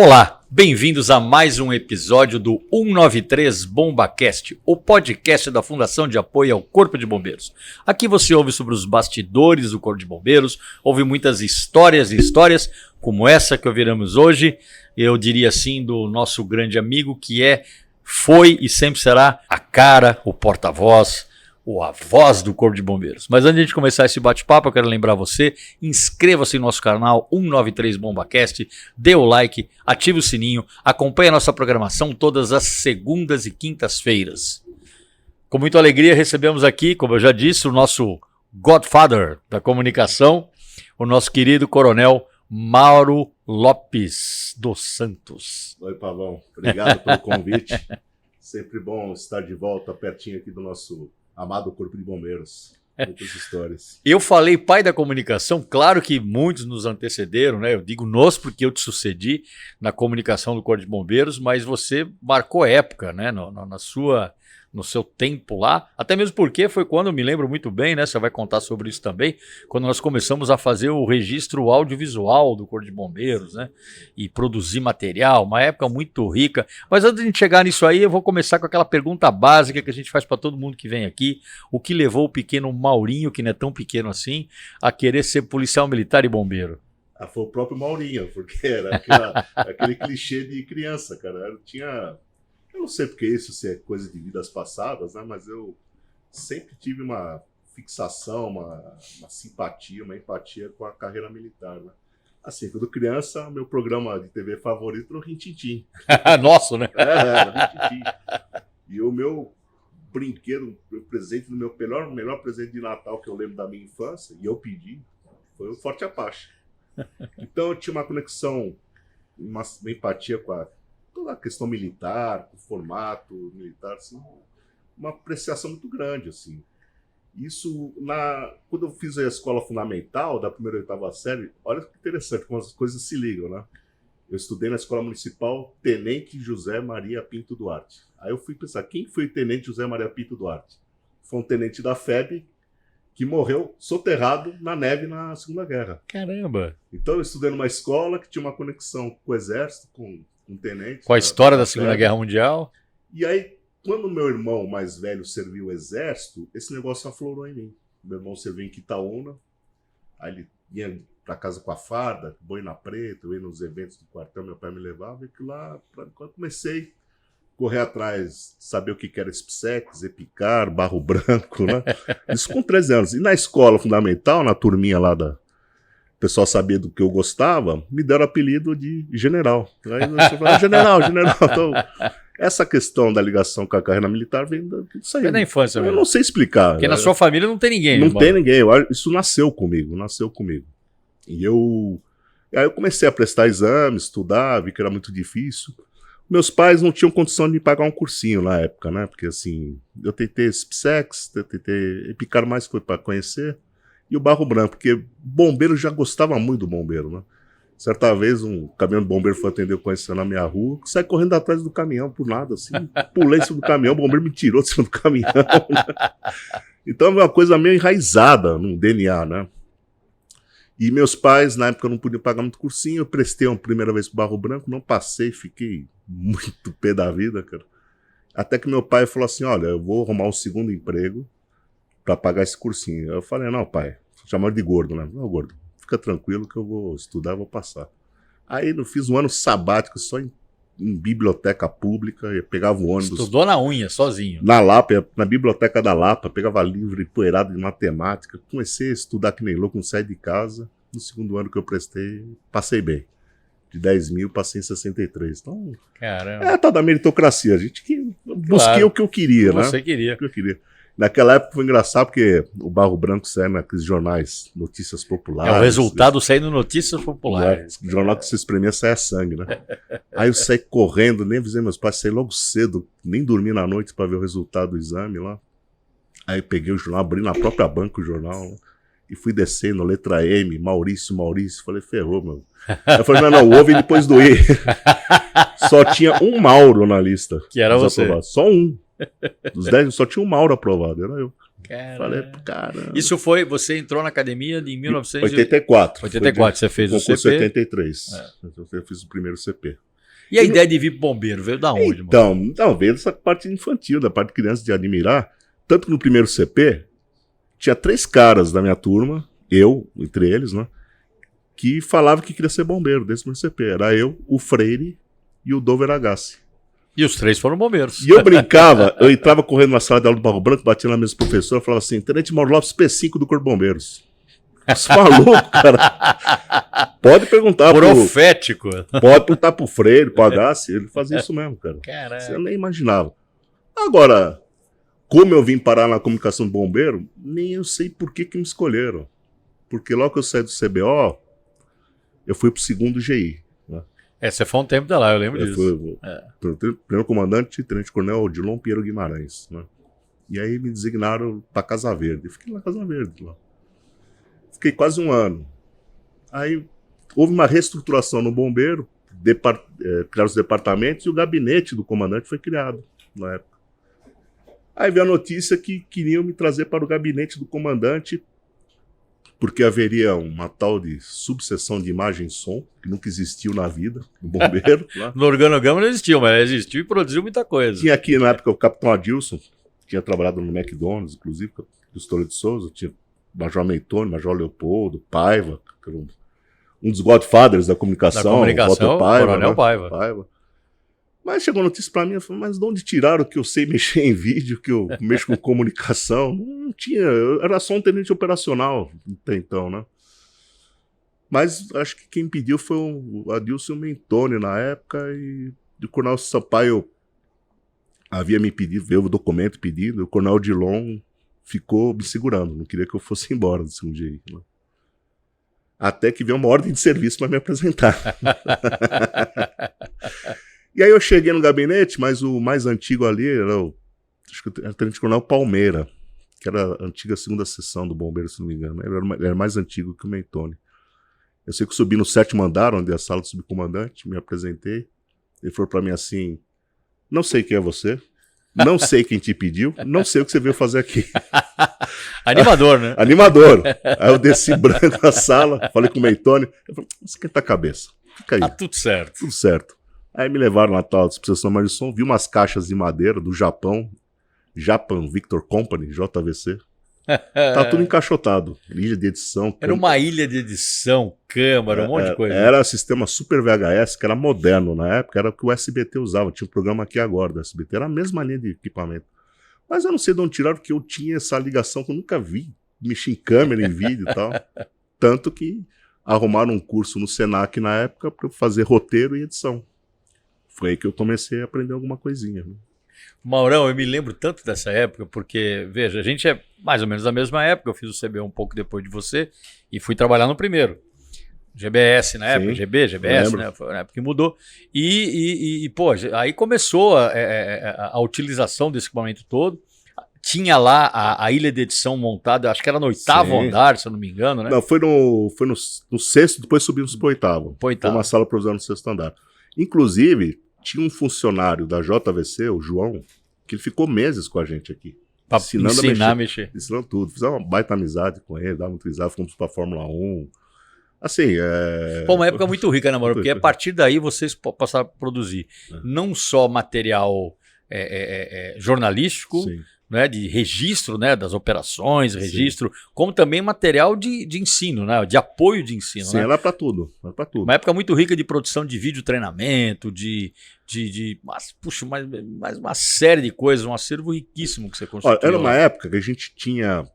Olá, bem-vindos a mais um episódio do 193 BombaCast, o podcast da Fundação de Apoio ao Corpo de Bombeiros. Aqui você ouve sobre os bastidores do Corpo de Bombeiros, ouve muitas histórias e histórias, como essa que ouviremos hoje, eu diria assim, do nosso grande amigo que foi e sempre será a cara, o porta-voz, ou a voz do Corpo de Bombeiros. Mas antes de começar esse bate-papo, eu quero lembrar você, inscreva-se no nosso canal 193 BombaCast, dê o like, ative o sininho, acompanhe a nossa programação todas as segundas e quintas-feiras. Com muita alegria recebemos aqui, como eu já disse, o nosso Godfather da comunicação, o nosso querido coronel Mauro Lopes dos Santos. Oi, Pavão. Obrigado pelo convite. Sempre bom estar de volta pertinho aqui do nosso amado Corpo de Bombeiros. Muitas histórias. Eu falei pai da comunicação, claro que muitos nos antecederam, né? Eu digo nós porque eu te sucedi na comunicação do Corpo de Bombeiros, mas você marcou época, né? No seu tempo lá, até mesmo porque foi quando, eu me lembro muito bem, né? Você vai contar sobre isso também, quando nós começamos a fazer o registro audiovisual do Corpo de Bombeiros, né? E produzir material, uma época muito rica. Mas antes de chegar nisso aí, eu vou começar com aquela pergunta básica que a gente faz para todo mundo que vem aqui: o que levou o pequeno Maurinho, que não é tão pequeno assim, a querer ser policial militar e bombeiro? Foi o próprio Maurinho, porque era aquele clichê de criança, cara. Eu não sei porque isso, se é coisa de vidas passadas, né? Mas eu sempre tive uma fixação, uma simpatia, uma empatia com a carreira militar, né? Assim, quando criança, meu programa de TV favorito era o Rin-Tin-Tin. Nossa, né? Era o Rin-Tin-Tin. E o meu brinquedo, meu presente, melhor presente de Natal que eu lembro da minha infância, e eu pedi, foi o Forte Apache. Então eu tinha uma conexão, uma empatia com toda a questão militar, o formato militar, assim, uma apreciação muito grande, assim. Isso, quando eu fiz a escola fundamental, da primeira e oitava série, olha que interessante como as coisas se ligam, né? Eu estudei na escola municipal Tenente José Maria Pinto Duarte. Aí eu fui pensar, quem foi o Tenente José Maria Pinto Duarte? Foi um tenente da FEB que morreu soterrado na neve na Segunda Guerra. Caramba! Então eu estudei numa escola que tinha uma conexão com o exército, com um tenente. Com a história da Segunda Guerra Mundial. E aí, quando meu irmão mais velho serviu o exército, esse negócio aflorou em mim. Meu irmão serviu em Quitaúna, aí ele ia para casa com a farda, boina preta, eu ia nos eventos do quartel, meu pai me levava, e que lá, quando eu comecei a correr atrás, saber o que era SPSEC, EPICAR, Barro Branco, né? Isso com 13 anos. E na escola fundamental, na turminha lá o pessoal sabia do que eu gostava, me deram o apelido de general. Aí você fala, general. Então, essa questão da ligação com a carreira militar vem disso aí. Foi na infância mesmo. Eu não sei explicar. Porque na sua família não tem ninguém. Não tem ninguém. Isso nasceu comigo. E aí eu comecei a prestar exames, estudar, vi que era muito difícil. Meus pais não tinham condição de me pagar um cursinho na época, né? Porque assim, eu tentei SPSEC, tentei EPICAR, mais foi para conhecer. E o Barro Branco, porque bombeiro já gostava muito do bombeiro, né? Certa vez um caminhão de bombeiro foi atender, conhecendo na minha rua, saí correndo atrás do caminhão por nada, assim, pulei em cima do caminhão, o bombeiro me tirou de cima do caminhão, né? Então é uma coisa meio enraizada no DNA, né? E meus pais, na época, não podiam pagar muito cursinho, eu prestei uma primeira vez pro Barro Branco, não passei, fiquei muito pé da vida, cara. Até que meu pai falou assim, olha, eu vou arrumar um segundo emprego para pagar esse cursinho. Eu falei, não, pai, chamaram de gordo, né? Não, gordo, fica tranquilo que eu vou estudar, vou passar. Aí eu fiz um ano sabático só em biblioteca pública, eu pegava o ônibus. Estudou na unha, sozinho. Na Lapa, na biblioteca da Lapa, pegava livro empoeirado de matemática, comecei a estudar que nem louco, não saí de casa. No segundo ano que eu prestei, passei bem. De 10 mil, passei em 63. Então, caramba. Tal da meritocracia. A gente busquei o que eu queria, né? Você queria. O que eu queria. Naquela época foi engraçado porque o Barro Branco saiu naqueles jornais, Notícias Populares. O resultado saindo Notícias Populares. O jornal que se espremia saia sangue, né? Aí eu saí correndo, nem avisei meus pais, saí logo cedo, nem dormi na noite para ver o resultado do exame lá. Aí peguei o jornal, abri na própria banca o jornal, né? E fui descendo, letra M, Maurício. Falei, ferrou, meu. Eu falei, não, houve depois do E. Só tinha um Mauro na lista. Que era você. Aprovados. Só um. Dos 10, só tinha um Mauro aprovado, era eu. Caramba. Falei, caramba. Isso foi, você entrou na academia em 1984. 84, você fez o CP? 83. Eu fiz o primeiro CP. E a ideia de vir pro bombeiro veio da onde, então, não, veio dessa parte infantil, da parte de criança de admirar. Tanto que no primeiro CP, tinha 3 caras da minha turma, eu, entre eles, né? Que falavam que queria ser bombeiro desse primeiro CP. Era eu, o Freire e o Dover Agassi. E os 3 foram bombeiros. E eu brincava, eu entrava correndo na sala de aula do Barro Branco, batia na mesa do professor, falava assim, Tenente Mauro Lopes, P5 do Corpo de Bombeiros. Você maluco, cara. Pode perguntar Profético. Pode perguntar pro Freire, pro Agassi, ele fazia isso mesmo, cara. Caraca. Você nem imaginava. Agora, como eu vim parar na comunicação do bombeiro, nem eu sei por que me escolheram. Porque logo que eu saí do CBO, eu fui pro segundo GI. Né? Você foi um tempo de lá, eu lembro disso. Fui primeiro comandante, Tenente Coronel Odilon Pinheiro Guimarães. Né? E aí me designaram pra Casa Verde. Eu fiquei na Casa Verde lá. Fiquei quase um ano. Aí houve uma reestruturação no bombeiro, criaram os departamentos e o gabinete do comandante foi criado na época. Aí veio a notícia que queriam me trazer para o gabinete do comandante porque haveria uma tal de subseção de imagem e som que nunca existiu na vida do bombeiro. Lá. No organograma não existiu, mas existiu e produziu muita coisa. Tinha aqui na época o Capitão Adilson, que tinha trabalhado no McDonald's, inclusive, com o Stoller de Souza, tinha Major Meitone, Major Leopoldo, Paiva, que era um dos godfathers da comunicação, Walter Paiva, Coronel né? Paiva. Mas chegou a notícia pra mim, eu falei, mas de onde tiraram que eu sei mexer em vídeo, que eu mexo com comunicação? Não tinha, era só um tenente operacional até então, né? Mas acho que quem pediu foi o Adilson Mentoni na época e o Coronel Sampaio havia me pedido, veio o documento pedindo, o Coronel Odilon ficou me segurando, não queria que eu fosse embora do segundo dia. Né? Até que veio uma ordem de serviço para me apresentar. E aí eu cheguei no gabinete, mas o mais antigo ali era acho que era o Tenente Coronel Palmeira, que era a antiga segunda seção do bombeiro, se não me engano. Ele era mais antigo que o Mentoni. Eu sei que eu subi no 7º andar, onde é a sala do subcomandante, me apresentei. Ele falou para mim assim, não sei quem é você, não sei quem te pediu, não sei o que você veio fazer aqui. Animador, né? Animador. Aí eu desci branco na sala, falei com o Mentoni, ele falou, esquenta a cabeça, fica aí. Tá tudo certo. Tudo certo. Aí me levaram na tal disposição de som, vi umas caixas de madeira do Japão, Japan Victor Company, JVC. Tá tudo encaixotado. Ilha de edição. Era uma ilha de edição, câmara, um monte de coisa. Era sistema Super VHS, que era moderno na época, era o que o SBT usava. Tinha um programa aqui agora do SBT, era a mesma linha de equipamento. Mas eu não sei de onde tiraram, porque eu tinha essa ligação que eu nunca vi. Mexi em câmera, em vídeo e tal. Tanto que arrumaram um curso no Senac na época para fazer roteiro e edição. Foi aí que eu comecei a aprender alguma coisinha. Né? Maurão, eu me lembro tanto dessa época, porque, veja, a gente é mais ou menos da mesma época, eu fiz o CBO um pouco depois de você e fui trabalhar no primeiro. GBS na época, GBS, né? Foi na época que mudou. Pô, aí começou a utilização desse equipamento todo. Tinha lá a ilha de edição montada, acho que era no 8º andar, se eu não me engano, né? Não, foi no 6º, depois subimos pro 8º. Foi uma sala provisória no 6º andar. Inclusive, tinha um funcionário da JVC, o João, que ele ficou meses com a gente aqui. Pra ensinar a mexer. Ensinando tudo. Fizemos uma baita amizade com ele, dava muito risada, fomos pra Fórmula 1. Assim, Pô, uma época muito rica, né, Mauro? Porque a partir daí vocês passaram a produzir não só material jornalístico, né, de registro, né, das operações, registro, como também material de ensino, né, de apoio de ensino. Sim, né? era pra tudo. Uma época muito rica de produção de vídeo treinamento, mas uma série de coisas, um acervo riquíssimo que você construiu. Olha, era uma época que a gente tinha...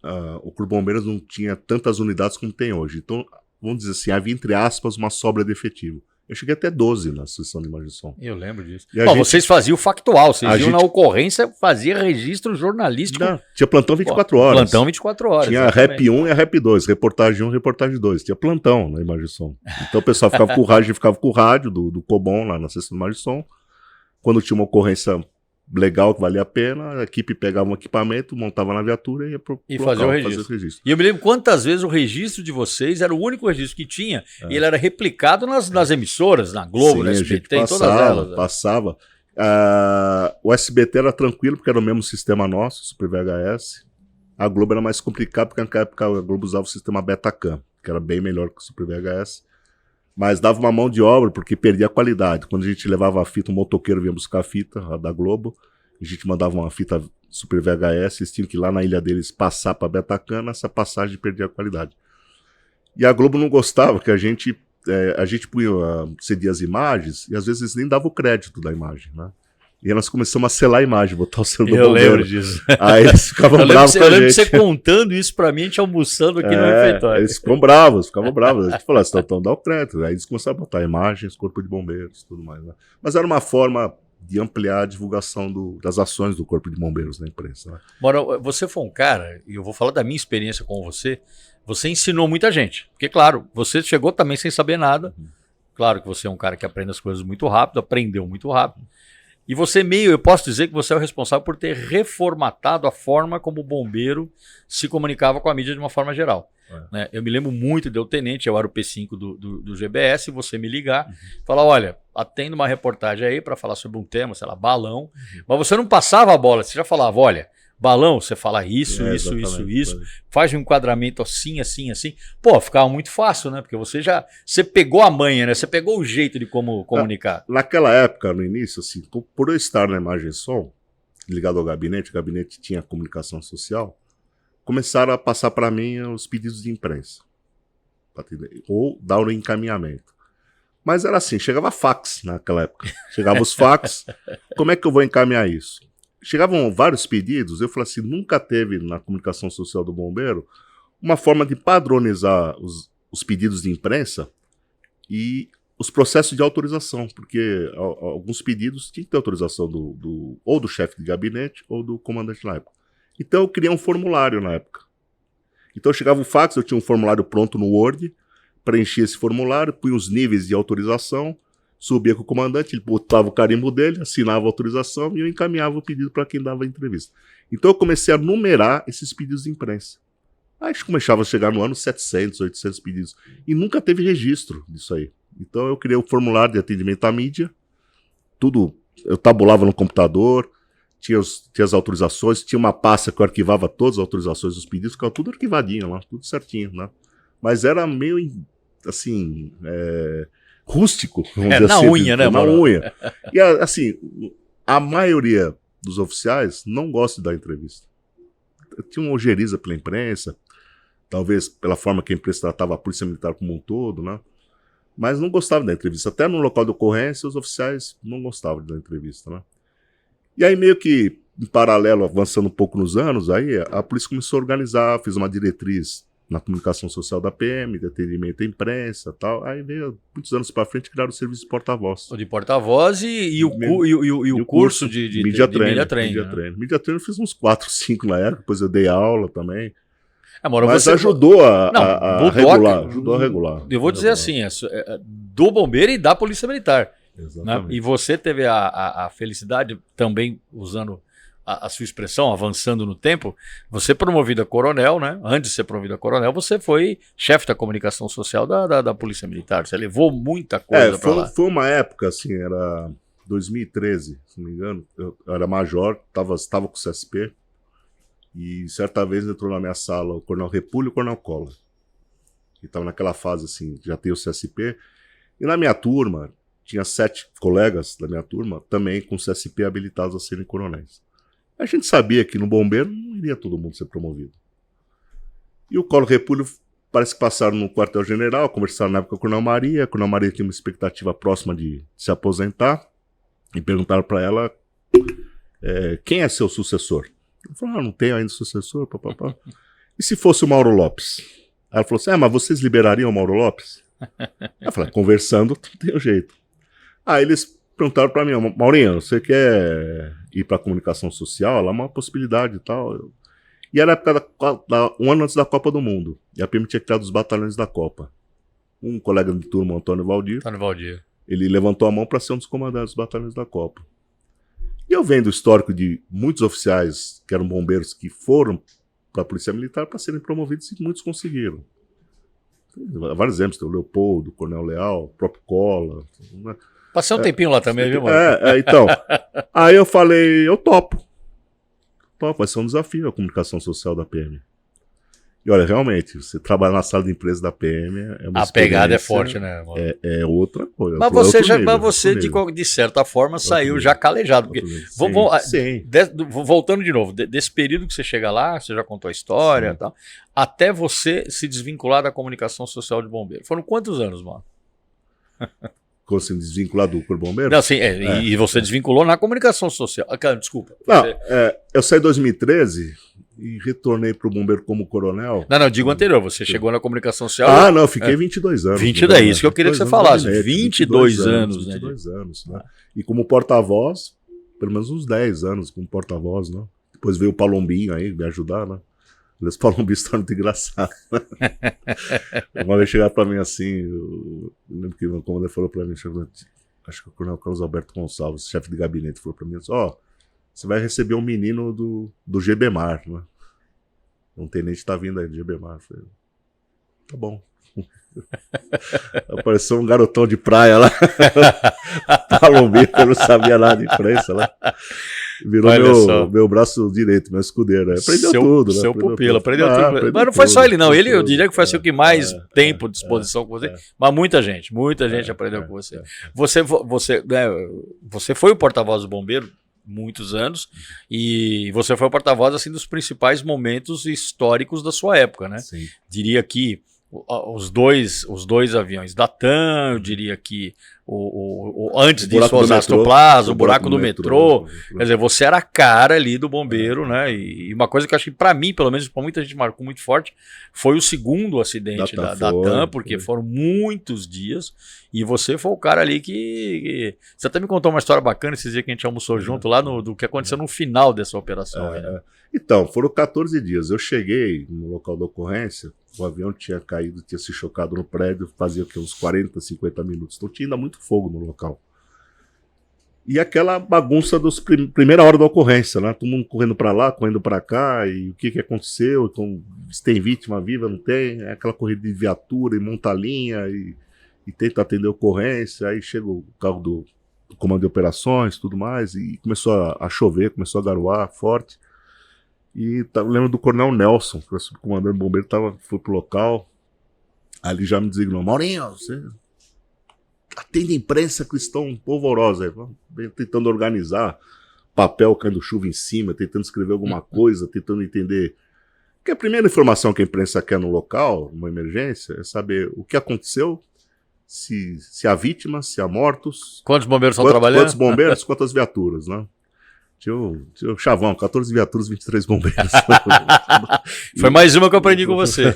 o Corpo de Bombeiros não tinha tantas unidades como tem hoje. Então, vamos dizer assim, havia, entre aspas, uma sobra de efetivo. Eu cheguei até 12 na sessão de imagem e som. Eu lembro disso. Bom, vocês faziam o factual, vocês iam na ocorrência, fazia registro jornalístico. Tinha plantão 24 horas. Plantão 24 horas. Tinha rap 1 e a rap 2, reportagem 1 e reportagem 2. Tinha plantão na imagem e som. Então o pessoal ficava com o rádio do Cobom lá na sessão de imagem e som. Quando tinha uma ocorrência legal, que valia a pena, a equipe pegava um equipamento, montava na viatura e ia pro fazer o registro. E eu me lembro quantas vezes o registro de vocês era o único registro que tinha e ele era replicado nas emissoras, na Globo, na SBT, em todas elas. Passava. O SBT era tranquilo porque era o mesmo sistema nosso, Super VHS. A Globo era mais complicado porque naquela época a Globo usava o sistema Betacam, que era bem melhor que o Super VHS. Mas dava uma mão de obra porque perdia a qualidade. Quando a gente levava a fita, um motoqueiro vinha buscar a fita a da Globo, a gente mandava uma fita Super VHS, eles tinham que ir lá na ilha deles passar para Betacana, essa passagem perdia a qualidade. E a Globo não gostava que a gente punha, cedia as imagens e às vezes eles nem davam o crédito da imagem, né? E nós começamos a selar a imagem, botar o selo do bombeiro. Eu lembro disso. Aí eles ficavam bravos com a gente. Eu lembro de você contando isso pra mim, a gente almoçando aqui no refeitório. Eles ficavam bravos. A gente falou, então dá o crédito. Aí eles começaram a botar imagens, corpo de bombeiros, tudo mais. Né? Mas era uma forma de ampliar a divulgação das ações do corpo de bombeiros na imprensa. Né? Mora, você foi um cara, e eu vou falar da minha experiência com você ensinou muita gente. Porque, claro, você chegou também sem saber nada. Claro que você é um cara que aprende as coisas muito rápido, aprendeu muito rápido. E você eu posso dizer que você é o responsável por ter reformatado a forma como o bombeiro se comunicava com a mídia de uma forma geral. Né? Eu me lembro muito de eu tenente, eu era o P5 do GBS, você me ligar, falar, olha, atendo uma reportagem aí para falar sobre um tema, sei lá, balão, mas você não passava a bola, você já falava, olha, balão, você fala isso, faz um enquadramento assim, assim, assim. Pô, ficava muito fácil, né? Porque você pegou a manha, né? Você pegou o jeito de como comunicar. Naquela época, no início, assim, por eu estar na Imagem e Som, ligado ao gabinete, o gabinete tinha comunicação social, começaram a passar para mim os pedidos de imprensa. Ou dar o encaminhamento. Mas era assim, chegava fax naquela época. Chegava os fax, como é que eu vou encaminhar isso? Chegavam vários pedidos, eu falei assim, nunca teve na comunicação social do bombeiro uma forma de padronizar os pedidos de imprensa e os processos de autorização, porque alguns pedidos tinham que ter autorização ou do chefe de gabinete ou do comandante na época. Então eu criei um formulário na época. Então chegava o fax, eu tinha um formulário pronto no Word, preenchia esse formulário, punha os níveis de autorização, subia com o comandante, ele botava o carimbo dele, assinava a autorização e eu encaminhava o pedido para quem dava a entrevista. Então eu comecei a numerar esses pedidos de imprensa. Aí a gente começava a chegar no ano 700, 800 pedidos. E nunca teve registro disso aí. Então eu criei o formulário de atendimento à mídia, tudo eu tabulava no computador, tinha as autorizações, tinha uma pasta que eu arquivava todas as autorizações dos pedidos, ficava tudo arquivadinho lá, tudo certinho, né? Mas era meio, assim, rústico, vamos dizer na assim. Unha, né, na mano? unha. E, assim, a maioria dos oficiais não gosta de dar entrevista. Tinha uma ojeriza pela imprensa, talvez pela forma que a imprensa tratava a polícia militar como um todo, né? Mas não gostava da entrevista. Até no local de ocorrência, os oficiais não gostavam da entrevista, né? E aí, meio que, em paralelo, avançando um pouco nos anos, aí a polícia começou a organizar, fez uma diretriz na comunicação social da PM, de atendimento à imprensa e tal. Aí veio, muitos anos para frente, criaram o serviço de porta-voz. O de porta-voz e o curso de Media Training. Media Training eu fiz uns 4, 5 na época, depois eu dei aula também. Mas ajudou a regular. Ajudou a regular. Eu vou dizer assim, do bombeiro e da polícia militar. Exatamente. Né? E você teve a felicidade, também usando a sua expressão, avançando no tempo, você promovido a coronel, né? Antes de ser promovido a coronel, você foi chefe da comunicação social da Polícia Militar. Você levou muita coisa para lá. Foi uma época, assim, era 2013, se não me engano. Eu era major, estava com o CSP, e certa vez entrou na minha sala o Coronel Repúlio e o Coronel Collor. E estava naquela fase, assim, já tem o CSP. E na minha turma, tinha 7 colegas da minha turma também com CSP habilitados a serem coronéis. A gente sabia que no bombeiro não iria todo mundo ser promovido. E o Collor Repúlio parece que passaram no quartel-general, conversaram na época com a Coronel Maria. A Coronel Maria tinha uma expectativa próxima de se aposentar. E perguntaram para ela quem é seu sucessor. Ela falou, não tenho ainda sucessor, papapá. E se fosse o Mauro Lopes? Ela falou assim, mas vocês liberariam o Mauro Lopes? Eu falei, conversando, não tem jeito. Aí eles perguntaram para mim, Maurinho, você quer ir para a comunicação social? Lá é uma possibilidade e tal. E era a época um ano antes da Copa do Mundo. E a PM tinha criado os batalhões da Copa. Um colega de turma, Antônio Valdir, ele levantou a mão para ser um dos comandantes dos batalhões da Copa. E eu vendo o histórico de muitos oficiais que eram bombeiros que foram para a Polícia Militar para serem promovidos e muitos conseguiram. Tem vários exemplos, tem o Leopoldo, o Coronel Leal, o próprio Cola. Né? Passei um tempinho lá também, viu, mano? Então. Aí eu falei, eu topo. Vai ser um desafio a comunicação social da PM. E olha, realmente, você trabalhar na sala de empresa da PM é uma A pegada é experiência, forte, né? é outra coisa. Mas é outro você, já, nível, mas você outro nível, de certa forma, outro saiu nível, já calejado. Porque, outro nível. Sim, voltando de novo, desse período que você chega lá, você já contou a história e sim. tal, até você se desvincular da comunicação social de bombeiro. Foram quantos anos, mano? Como assim, desvincular do Corpo de Bombeiro? Não, assim, e você desvinculou na comunicação social. Ah, cara, desculpa. Não, Você... eu saí em 2013 e retornei para o Bombeiro como coronel. Não, digo anterior. Você chegou na comunicação social. Ah, não, fiquei 22 anos. 22, é isso que eu queria que você falasse. 22 anos, né? 22 anos, né? E como porta-voz, pelo menos uns 10 anos como porta-voz, né? Depois veio o Palombinho aí me ajudar, né? Os Palombinhos estão muito engraçados. Uma vez chegaram pra mim assim, eu lembro que o comandante falou pra mim, acho que o coronel Carlos Alberto Gonçalves, chefe de gabinete, falou pra mim assim, você vai receber um menino do GBMAR, né? Um tenente tá vindo aí do GBMAR. Eu falei, tá bom. Apareceu um garotão de praia lá, Palombinho, eu não sabia nada de imprensa lá. Virou meu braço direito, meu escudeiro. Aprendeu tudo, né? Seu pupilo, aprendeu tudo. Aprendeu Mas não foi só ele, não. Ele, eu tudo. diria que foi assim, o que mais tempo de exposição com você. Mas muita gente aprendeu com você. Você foi o porta-voz do bombeiro muitos anos e você foi o porta-voz assim, dos principais momentos históricos da sua época, né? Sim. Diria que os dois aviões da TAM, eu diria que antes disso, o Osasco Plaza, o buraco do metrô. Quer dizer, você era a cara ali do bombeiro, né? E uma coisa que eu acho que pra mim, pelo menos pra muita gente marcou muito forte, foi o segundo acidente da TAM, porque foram muitos dias, e você foi o cara ali que... Você até me contou uma história bacana esses dias que a gente almoçou junto lá do que aconteceu no final dessa operação. Né? Então, foram 14 dias. Eu cheguei no local da ocorrência, o avião tinha caído, tinha se chocado no prédio, fazia uns 40, 50 minutos. Então tinha ainda muito fogo no local. E aquela bagunça dos primeira hora da ocorrência, né? Todo mundo correndo para lá, correndo para cá, e o que aconteceu, então, se tem vítima viva, não tem, é aquela corrida de viatura e monta a linha e tenta atender a ocorrência, aí chega o carro do comando de operações, tudo mais, e começou a chover, começou a garoar forte. E lembro do Coronel Nelson, que foi o subcomandante bombeiro, foi pro local. Ali já me designou, Maurinho, você atende a imprensa que estão polvorosa. Tentando organizar papel caindo chuva em cima, tentando escrever alguma coisa, tentando entender. Porque a primeira informação que a imprensa quer no local, numa emergência, é saber o que aconteceu, se há vítimas, se há mortos. Quantos bombeiros estão trabalhando? Quantos bombeiros, quantas viaturas, né? Tinha o chavão, 14 viaturas, 23 bombeiros. Foi mais uma que eu aprendi com você.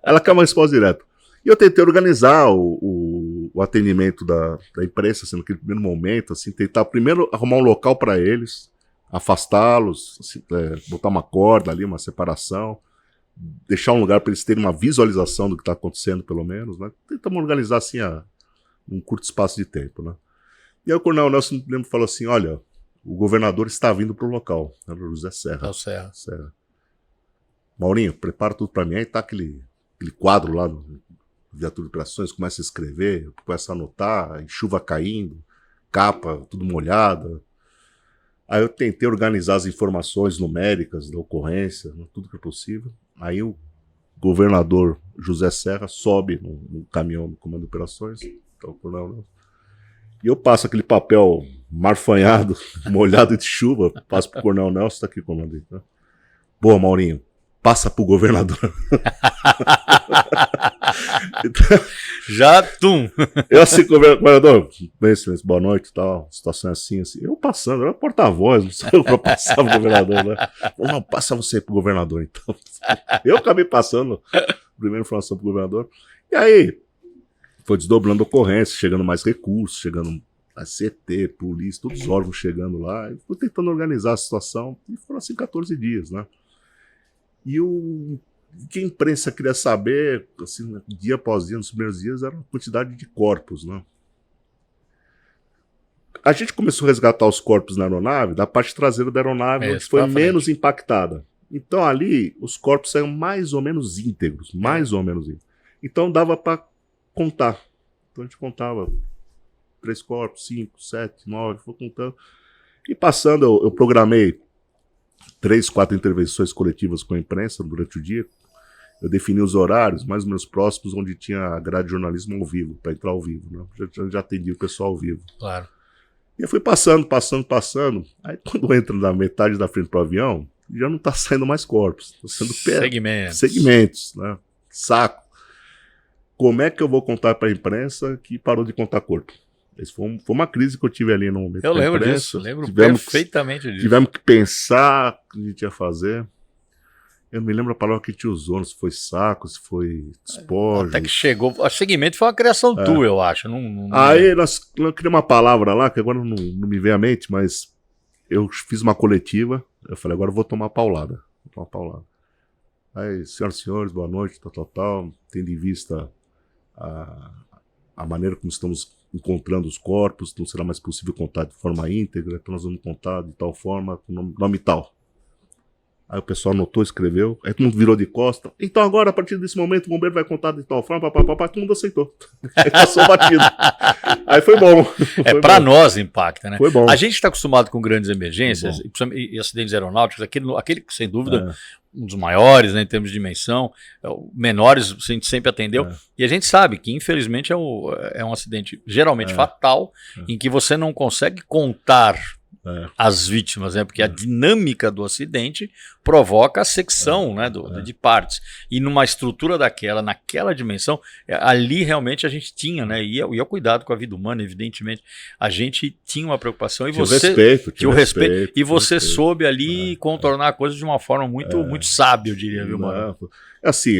Ela quer uma resposta direta. E eu tentei organizar o atendimento da imprensa, assim, naquele primeiro momento, assim, tentar primeiro arrumar um local para eles, afastá-los, assim, botar uma corda ali, uma separação, deixar um lugar para eles terem uma visualização do que está acontecendo, pelo menos, né? Tentamos organizar assim um curto espaço de tempo, né? E aí o Coronel Nelson falou assim, olha, o governador está vindo para o local, era o José Serra. É o Serra. Maurinho, prepara tudo para mim. Aí tá aquele quadro lá do viatura de operações, começa a escrever, começa a anotar, chuva caindo, capa tudo molhada. Aí eu tentei organizar as informações numéricas da ocorrência, tudo que é possível. Aí o governador José Serra sobe no caminhão do comando de operações, tá o coronel, e eu passo aquele papel marfanhado, molhado de chuva, passo pro Coronel Nelson, tá aqui, comandante. Né? Boa, Maurinho, passa pro governador. Então, já, tum! Eu assim, governador, bem, silêncio, boa noite e tal, situação é assim. Eu passando, eu era porta-voz, não sei eu pra passar pro governador, né? Não, passa você pro governador, então. Eu acabei passando a primeira informação pro governador, e aí foi desdobrando a ocorrência, chegando mais recursos, chegando a CT, polícia, todos os órgãos chegando lá, e fui tentando organizar a situação, e foram assim 14 dias, né? E o que a imprensa queria saber, assim, dia após dia, nos primeiros dias, era a quantidade de corpos, né? A gente começou a resgatar os corpos na aeronave, da parte traseira da aeronave, onde foi menos impactada. Então ali, os corpos saíram mais ou menos íntegros, Então dava para contar. Então a gente contava 3 corpos, 5, 7, 9, foi contando. E passando, eu programei 3, 4 intervenções coletivas com a imprensa durante o dia. Eu defini os horários mais ou menos próximos, onde tinha a grade de jornalismo ao vivo, para entrar ao vivo. Né? Já atendi o pessoal ao vivo. Claro. E eu fui passando. Aí quando entra na metade da frente pro avião, já não tá saindo mais corpos. Tá sendo segmentos, né? Saco. Como é que eu vou contar para a imprensa que parou de contar corpo? Isso foi uma crise que eu tive ali no momento. Eu lembro disso, perfeitamente disso. Tivemos que pensar o que a gente ia fazer. Eu não me lembro a palavra que a gente usou, se foi saco, se foi despojo. Até que chegou. O segmento foi uma criação tua, eu acho. Aí nós criamos uma palavra lá, que agora não me vem à mente, mas eu fiz uma coletiva. Eu falei, agora eu vou tomar paulada. Aí, senhoras e senhores, boa noite, tal. Tendo em vista a maneira como estamos encontrando os corpos, não será mais possível contar de forma íntegra, então nós vamos contar de tal forma, com nome tal. Aí o pessoal anotou, escreveu, aí todo mundo virou de costa. Então agora, a partir desse momento, o bombeiro vai contar de tal forma, todo mundo aceitou. Aí passou batido. Aí foi bom. Pra nós impacta, né? Foi bom. A gente está acostumado com grandes emergências e acidentes aeronáuticos, aquele sem dúvida, um dos maiores, né, em termos de dimensão, menores a gente sempre atendeu, e a gente sabe que infelizmente é um acidente geralmente fatal, em que você não consegue contar as vítimas, né? Porque a dinâmica do acidente provoca a secção, né, de partes. E numa estrutura naquela dimensão, ali realmente a gente tinha, né? E o cuidado com a vida humana, evidentemente. A gente tinha uma preocupação e tinha o respeito. E você soube ali contornar a coisa de uma forma muito sábia, eu diria, viu, mano? Assim,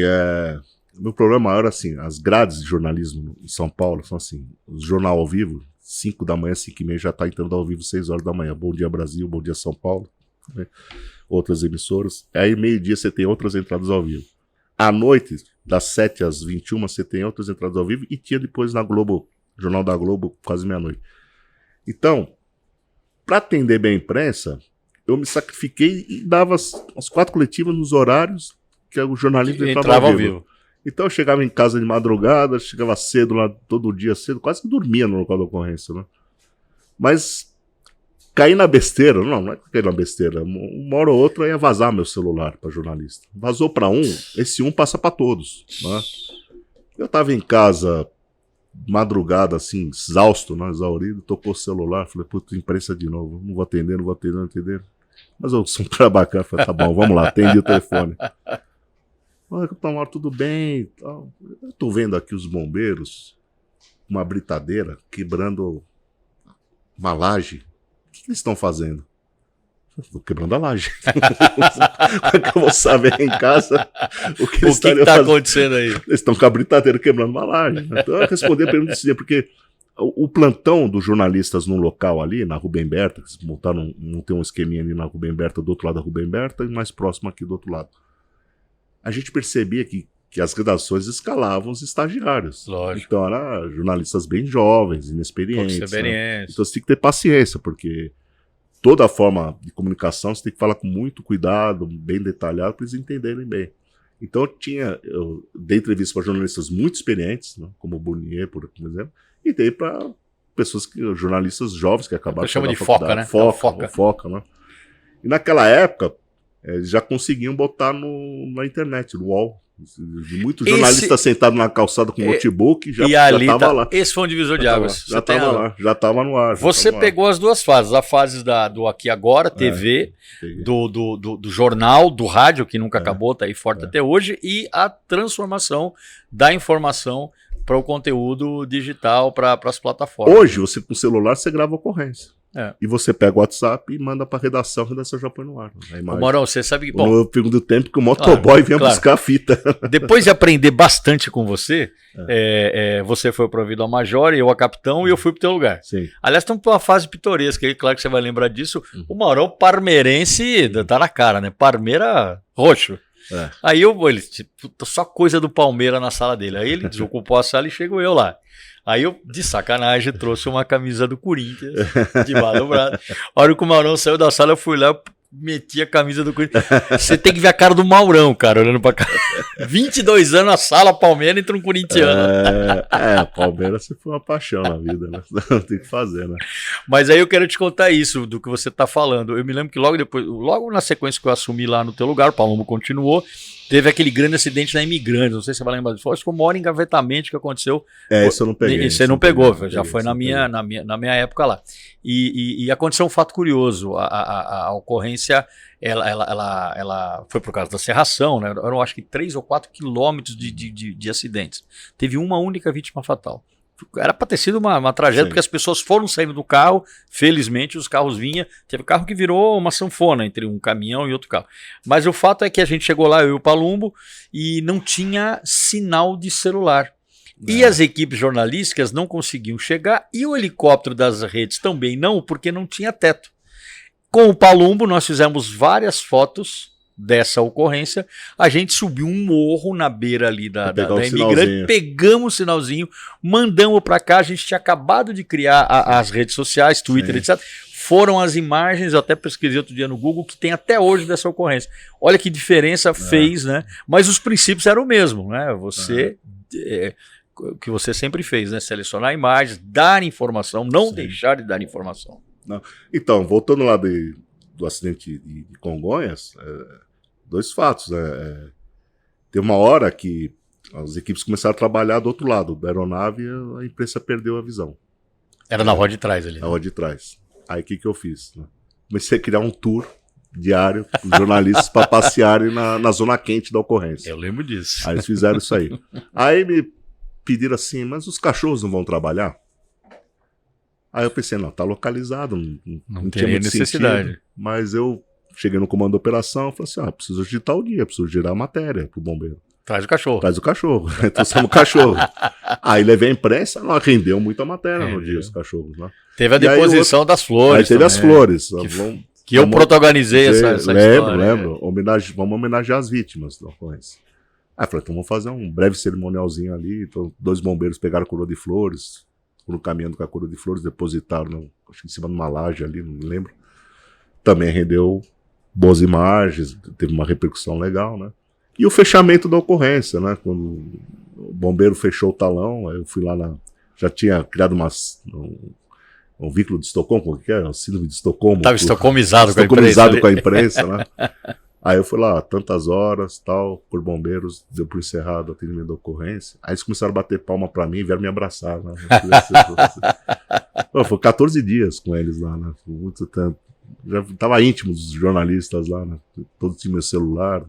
meu problema maior, assim, as grades de jornalismo em São Paulo são assim, o jornal ao vivo, 5 da manhã, 5h30, já está entrando ao vivo 6 horas da manhã. Bom Dia Brasil, Bom Dia São Paulo, né? Outras emissoras. Aí meio-dia você tem outras entradas ao vivo. À noite, das 7 às 21, você tem outras entradas ao vivo e tinha depois na Globo, Jornal da Globo, quase meia-noite. Então, para atender bem a imprensa, eu me sacrifiquei e dava as 4 coletivas nos horários que o jornalismo entrava ao vivo. Então eu chegava em casa de madrugada, chegava cedo lá, todo dia cedo, quase que dormia no local da ocorrência, né? Mas caí na besteira, não é que caí na besteira, uma hora ou outra ia vazar meu celular para jornalista. Vazou para um, esse um passa para todos, né? Eu tava em casa, madrugada assim, exausto, né? Exaurido, tocou o celular, falei, puta, imprensa de novo, não vou atender. Mas eu sou um cara bacana, falei, tá bom, vamos lá, atendi o telefone. Olha, Capitão, tudo bem. Eu tô vendo aqui os bombeiros, uma britadeira, quebrando uma laje. O que eles estão fazendo? Estou quebrando a laje. Como é que eu vou saber em casa o que eles estão tá acontecendo aí? Eles estão com a britadeira quebrando uma laje. Então eu respondi a pergunta desse dia, porque o plantão dos jornalistas no local ali, na Rubem Berta, que eles montaram, não tem um esqueminha ali na Rubem Berta, do outro lado da Rubem Berta, e mais próximo aqui do outro lado. A gente percebia que as redações escalavam os estagiários. Lógico. Então eram jornalistas bem jovens, inexperientes. Né? Então você tem que ter paciência, porque toda forma de comunicação você tem que falar com muito cuidado, bem detalhado, para eles entenderem bem. Então eu dei entrevista para jornalistas muito experientes, né, como o Burnier, por exemplo, e dei para jornalistas jovens que acabaram de faculdade. Foca, né? Foca, né? E naquela época, eles já conseguiam botar na internet, no UOL. Muitos jornalistas sentados na calçada com notebook já estava lá. Esse foi um divisor de águas. Já estava lá, já estava no ar. Você pegou as duas fases, a fase do Aqui Agora, TV, do jornal, do rádio, que nunca acabou, está aí forte até hoje, e a transformação da informação para o conteúdo digital, para as plataformas. Hoje, você com o celular, você grava a ocorrência. E você pega o WhatsApp e manda pra redação já põe no ar. Morão, você sabe que... No segundo tempo que o motoboy vinha buscar a fita. Depois de aprender bastante com você, você foi promovido a major, eu a capitão, e eu fui pro teu lugar. Sim. Aliás, estamos pra uma fase pitoresca aí, claro que você vai lembrar disso. O Morão parmeirense, tá na cara, né? Parmeira roxo. Aí ele, só coisa do Palmeiras na sala dele. Aí ele desocupou a sala e chegou eu lá. Aí eu, de sacanagem, trouxe uma camisa do Corinthians debaixo do braço. A hora que o Maurão saiu da sala, eu fui lá, metia a camisa do Corinthians. Você tem que ver a cara do Maurão, cara, olhando pra cá. 22 anos, a sala Palmeiras entra um corintiano. Palmeiras foi uma paixão na vida, né? Tem que fazer, né? Mas aí eu quero te contar isso, do que você tá falando. Eu me lembro que logo na sequência que eu assumi lá no teu lugar, o Palumbo continuou, teve aquele grande acidente na Imigrantes, não sei se você vai lembrar disso. Foi o maior engavetamento que aconteceu. Isso eu não peguei. Você não pegou, já foi na minha época lá. E aconteceu um fato curioso, a ocorrência, ela foi por causa da serração, né? Eram acho que 3 ou 4 quilômetros de acidentes. Teve uma única vítima fatal. Era para ter sido uma tragédia, porque as pessoas foram saindo do carro, felizmente os carros vinham, teve carro que virou uma sanfona entre um caminhão e outro carro. Mas o fato é que a gente chegou lá, eu e o Palumbo, e não tinha sinal de celular. E as equipes jornalísticas não conseguiam chegar, e o helicóptero das redes também não, porque não tinha teto. Com o Palumbo nós fizemos várias fotos dessa ocorrência, a gente subiu um morro na beira ali da Imigrante, pegamos o sinalzinho, mandamos para cá, a gente tinha acabado de criar as redes sociais, Twitter, etc. Foram as imagens, eu até pesquisei outro dia no Google, que tem até hoje dessa ocorrência. Olha que diferença fez, né? Mas os princípios eram o mesmo, né? O que você sempre fez, né? Selecionar imagens, dar informação, não deixar de dar informação. Não. Então, voltando lá do acidente de Congonhas, 2 fatos. Tem uma hora que as equipes começaram a trabalhar do outro lado da aeronave e a imprensa perdeu a visão. Era na rua de trás ali. Na rua de trás. Aí o que eu fiz? Né? Comecei a criar um tour diário para os jornalistas para passearem na zona quente da ocorrência. Eu lembro disso. Aí eles fizeram isso aí. Aí me pediram assim, mas os cachorros não vão trabalhar? Aí eu pensei, não, tá localizado, não tinha muita necessidade. Sentido, mas eu cheguei no comando da operação, falei assim, preciso de tal dia, preciso girar a matéria pro bombeiro. Traz o cachorro. Traz o cachorro. Trouxemos o cachorro. Aí levei a imprensa, não rendeu muita matéria no dia, os cachorros. Né? Teve a deposição das flores. Aí teve também, as flores. Que eu protagonizei essa história. Lembro. Vamos homenagear as vítimas da ocorrência. Aí falei, então vamos fazer um breve cerimonialzinho ali. Então, 2 bombeiros pegaram a coroa de flores, foram caminhando com a coroa de flores, depositaram, acho que em cima de uma laje ali, não me lembro. Também rendeu boas imagens, teve uma repercussão legal, né? E o fechamento da ocorrência, né? Quando o bombeiro fechou o talão, aí eu fui lá já tinha criado um vínculo de Estocolmo, como que é? O síndrome de Estocolmo. Estava estocolmizado com a imprensa, né? Aí eu fui lá, tantas horas, tal, por bombeiros, deu por encerrado o atendimento da ocorrência. Aí eles começaram a bater palma pra mim e vieram me abraçar, né? Foi 14 dias com eles lá, né? Muito tempo. Já tava íntimo dos jornalistas lá, né? Todos tinham meu celular.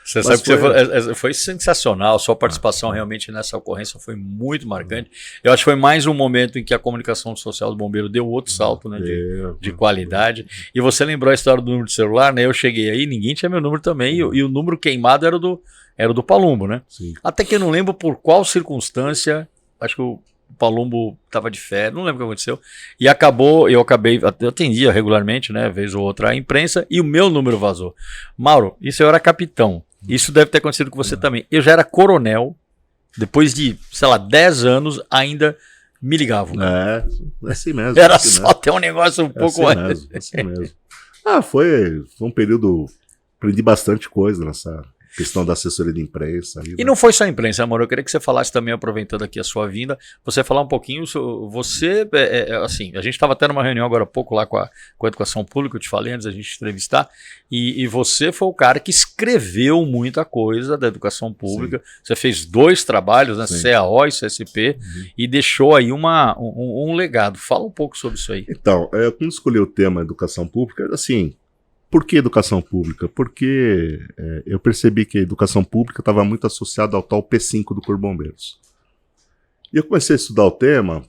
Você sabe que foi sensacional, sua participação realmente nessa ocorrência foi muito marcante. Eu acho que foi mais um momento em que a comunicação social do bombeiro deu outro salto, né, de qualidade. E você lembrou a história do número de celular, né? Eu cheguei aí, ninguém tinha meu número também, e o número queimado era do Palumbo, né? Sim. Até que eu não lembro por qual circunstância, acho que o Palumbo estava de férias, não lembro o que aconteceu, e eu atendia regularmente, né, vez ou outra a imprensa, e o meu número vazou. Mauro, isso eu era capitão. Isso deve ter acontecido com você também. Eu já era coronel, depois de, sei lá, 10 anos, ainda me ligavam. É assim mesmo. Era assim só mesmo. ter um negócio um pouco assim mais. assim mesmo. Foi um período, aprendi bastante coisa nessa questão da assessoria de imprensa. E não foi só a imprensa, amor, eu queria que você falasse também, aproveitando aqui a sua vinda, você falar um pouquinho, você, assim, a gente estava até numa reunião agora há pouco lá com a Educação Pública, eu te falei antes da gente entrevistar, e você foi o cara que escreveu muita coisa da Educação Pública, sim. Você fez 2 trabalhos, né, sim. CAO e CSP, e deixou aí um legado. Fala um pouco sobre isso aí. Então, quando escolhi o tema Educação Pública, assim, por que educação pública? Porque eu percebi que a educação pública estava muito associada ao tal P5 do Corpo de Bombeiros. E eu comecei a estudar o tema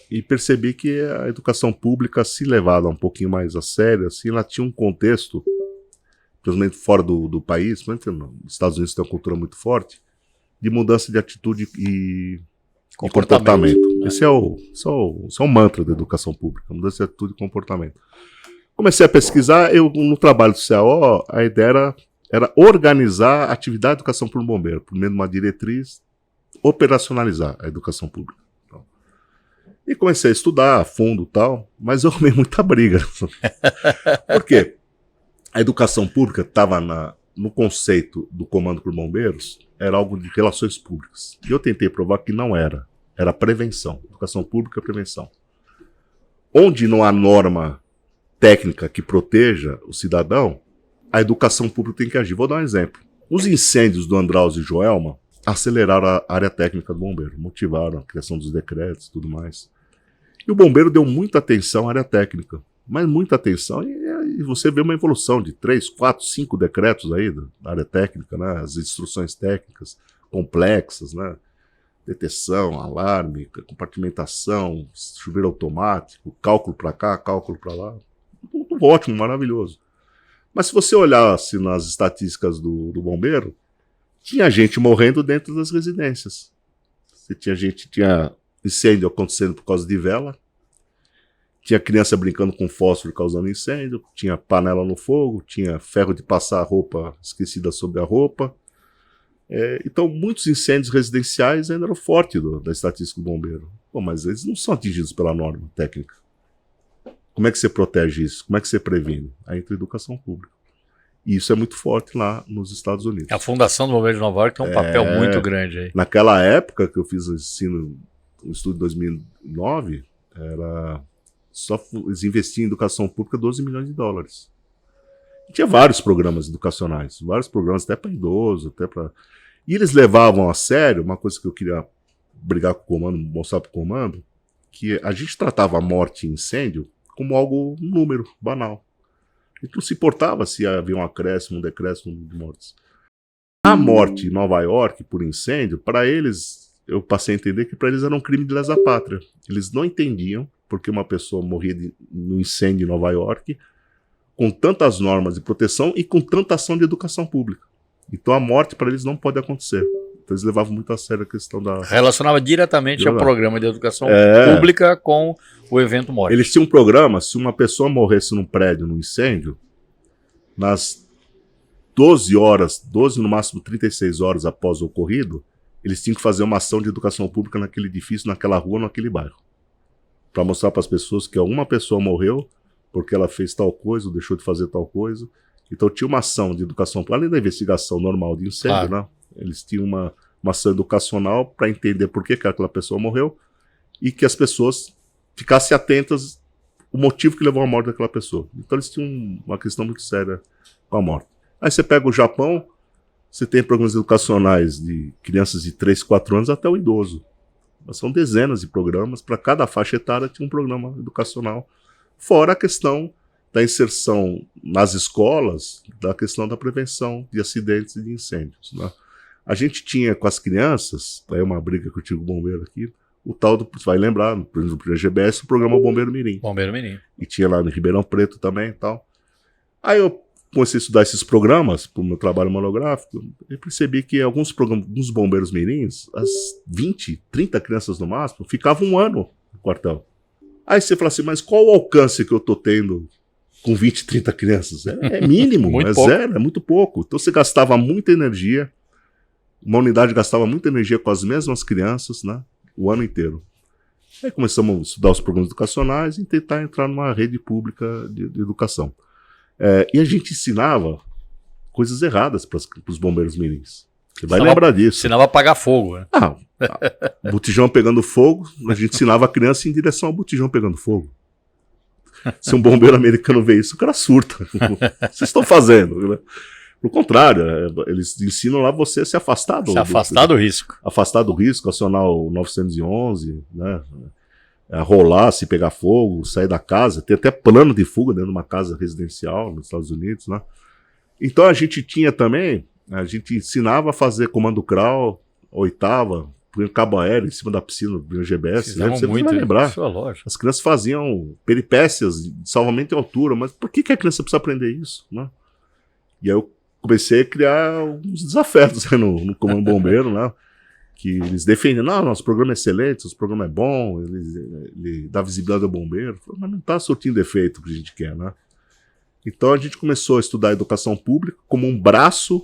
e percebi que a educação pública, se levada um pouquinho mais a sério, assim, ela tinha um contexto, principalmente fora do país, nos Estados Unidos tem uma cultura muito forte, de mudança de atitude e comportamento. Né? Esse é o mantra da educação pública, mudança de atitude e comportamento. Comecei a pesquisar, no trabalho do CAO, a ideia era organizar a atividade de educação por um bombeiro, por meio de uma diretriz, operacionalizar a educação pública. Então, e comecei a estudar a fundo e tal, mas eu arrumei muita briga. Por quê? A educação pública estava no conceito do Comando por Bombeiros, era algo de relações públicas. E eu tentei provar que não era. Era prevenção. Educação pública é prevenção. Onde não há norma técnica que proteja o cidadão, a educação pública tem que agir. Vou dar um exemplo. Os incêndios do Andraus e Joelma aceleraram a área técnica do bombeiro, motivaram a criação dos decretos e tudo mais. E o bombeiro deu muita atenção à área técnica, mas muita atenção, e você vê uma evolução de 3, 4, 5 decretos aí da área técnica, né? As instruções técnicas complexas, né? Detecção, alarme, compartimentação, chuveiro automático, cálculo para cá, cálculo para lá. Tudo ótimo, maravilhoso. Mas se você olhasse nas estatísticas do bombeiro, tinha gente morrendo dentro das residências. Tinha incêndio acontecendo por causa de vela, tinha criança brincando com fósforo causando incêndio, tinha panela no fogo, tinha ferro de passar roupa esquecida sobre a roupa. Então, muitos incêndios residenciais ainda eram fortes da estatística do bombeiro. Pô, mas eles não são atingidos pela norma técnica. Como é que você protege isso? Como é que você previne? Aí entra a educação pública. E isso é muito forte lá nos Estados Unidos. A Fundação do Bombeiro de Nova York tem um papel muito grande aí. Naquela época que eu fiz o estudo em 2009, eles investiam em educação pública $12 milhões. Tinha vários programas educacionais, vários programas até para idoso, E eles levavam a sério, uma coisa que eu queria brigar com o comando, mostrar para o comando, que a gente tratava a morte e incêndio como algo, um número banal. A gente não se importava se havia um acréscimo, um decréscimo de mortes. A morte em Nova York por incêndio, para eles, eu passei a entender que para eles era um crime de lesa pátria. Eles não entendiam porque uma pessoa morria no incêndio em Nova York com tantas normas de proteção e com tanta ação de educação pública. Então a morte para eles não pode acontecer. Então eles levavam muito a sério a questão da... Relacionava diretamente ao programa de educação pública com o evento morte. Eles tinham um programa, se uma pessoa morresse num prédio, num incêndio, nas 12 no máximo 36 horas após o ocorrido, eles tinham que fazer uma ação de educação pública naquele edifício, naquela rua, naquele bairro. Para mostrar para as pessoas que alguma pessoa morreu porque ela fez tal coisa ou deixou de fazer tal coisa. Então tinha uma ação de educação, além da investigação normal de incêndio, né? Eles tinham uma ação educacional para entender por que aquela pessoa morreu e que as pessoas ficassem atentas ao motivo que levou à morte daquela pessoa. Então eles tinham uma questão muito séria com a morte. Aí você pega o Japão, você tem programas educacionais de crianças de 3, 4 anos até o idoso. Mas são dezenas de programas, para cada faixa etária tinha um programa educacional. Fora a questão da inserção nas escolas, da questão da prevenção de acidentes e de incêndios, né? A gente tinha com as crianças, aí uma briga que eu tive com o bombeiro aqui, o tal do, você vai lembrar, por exemplo, do GBS, o programa Bombeiro Mirim. Bombeiro Mirim. E tinha lá no Ribeirão Preto também e tal. Aí eu comecei a estudar esses programas para o meu trabalho monográfico e percebi que alguns bombeiros mirins, as 20, 30 crianças no máximo, ficavam um ano no quartel. Aí você fala assim, mas qual o alcance que eu estou tendo com 20, 30 crianças? É mínimo, é zero, é muito pouco. Então você gastava muita energia, uma unidade gastava muita energia com as mesmas crianças, né, o ano inteiro. Aí começamos a estudar os programas educacionais e tentar entrar numa rede pública de educação. E a gente ensinava coisas erradas para os bombeiros mirins. Você vai lembrar disso. Ensinava a apagar fogo, né? Botijão pegando fogo, a gente ensinava a criança em direção ao botijão pegando fogo. Se um bombeiro americano vê isso, o cara surta. O que vocês estão fazendo? Né? Pelo contrário, eles ensinam lá você a se afastar do risco. Afastar do risco, acionar o 911, né? A rolar, se pegar fogo, sair da casa. Tem até plano de fuga dentro de uma casa residencial nos Estados Unidos, né? Então a gente tinha também, a gente ensinava a fazer comando crawl, oitava, põe cabo aéreo em cima da piscina do GBS, né? Você vai lembrar. Lógico. As crianças faziam peripécias de salvamento em altura, mas por que a criança precisa aprender isso, né? E aí eu comecei a criar uns desafios no comando bombeiro, né? Que eles defendem, não, nosso programa é excelente, nosso programa é bom, ele dá visibilidade ao bombeiro, mas não está surtindo efeito que a gente quer, né? Então a gente começou a estudar a educação pública como um braço,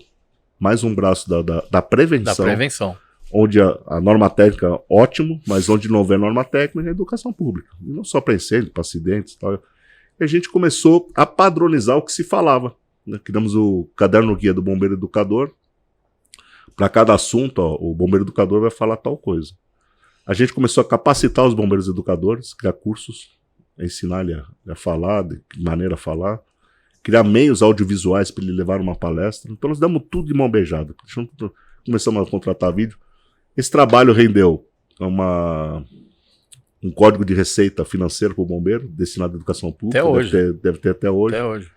mais um braço da prevenção. Da prevenção. Onde a norma técnica, ótimo, mas onde não houver norma técnica, é a educação pública. E não só para incêndio, para acidentes e tal. E a gente começou a padronizar o que se falava. né? Criamos o caderno guia do bombeiro educador. Para cada assunto, ó, o bombeiro educador vai falar tal coisa. A gente começou a capacitar os bombeiros educadores, criar cursos, ensinar ele a falar, de que maneira a falar, criar meios audiovisuais para ele levar uma palestra. Então nós damos tudo de mão beijada. Começamos a contratar vídeo. Esse trabalho rendeu um código de receita financeira para o bombeiro, destinado à educação pública. Até hoje. Deve ter até hoje. Até hoje.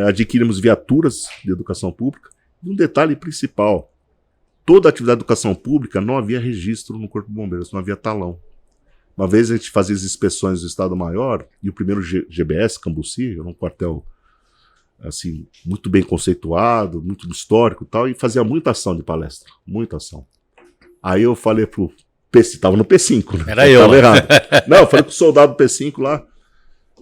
Adquirimos viaturas de educação pública. E um detalhe principal, toda a atividade de educação pública não havia registro no Corpo de Bombeiros, não havia talão. Uma vez a gente fazia as inspeções do Estado-Maior, e o primeiro GBS, Cambuci, era um quartel assim, muito bem conceituado, muito histórico e tal, e fazia muita ação de palestra, muita ação. Aí eu falei pro P5, tava no P5, né? Era eu. Tava errado. Não, eu falei pro soldado do P5 lá,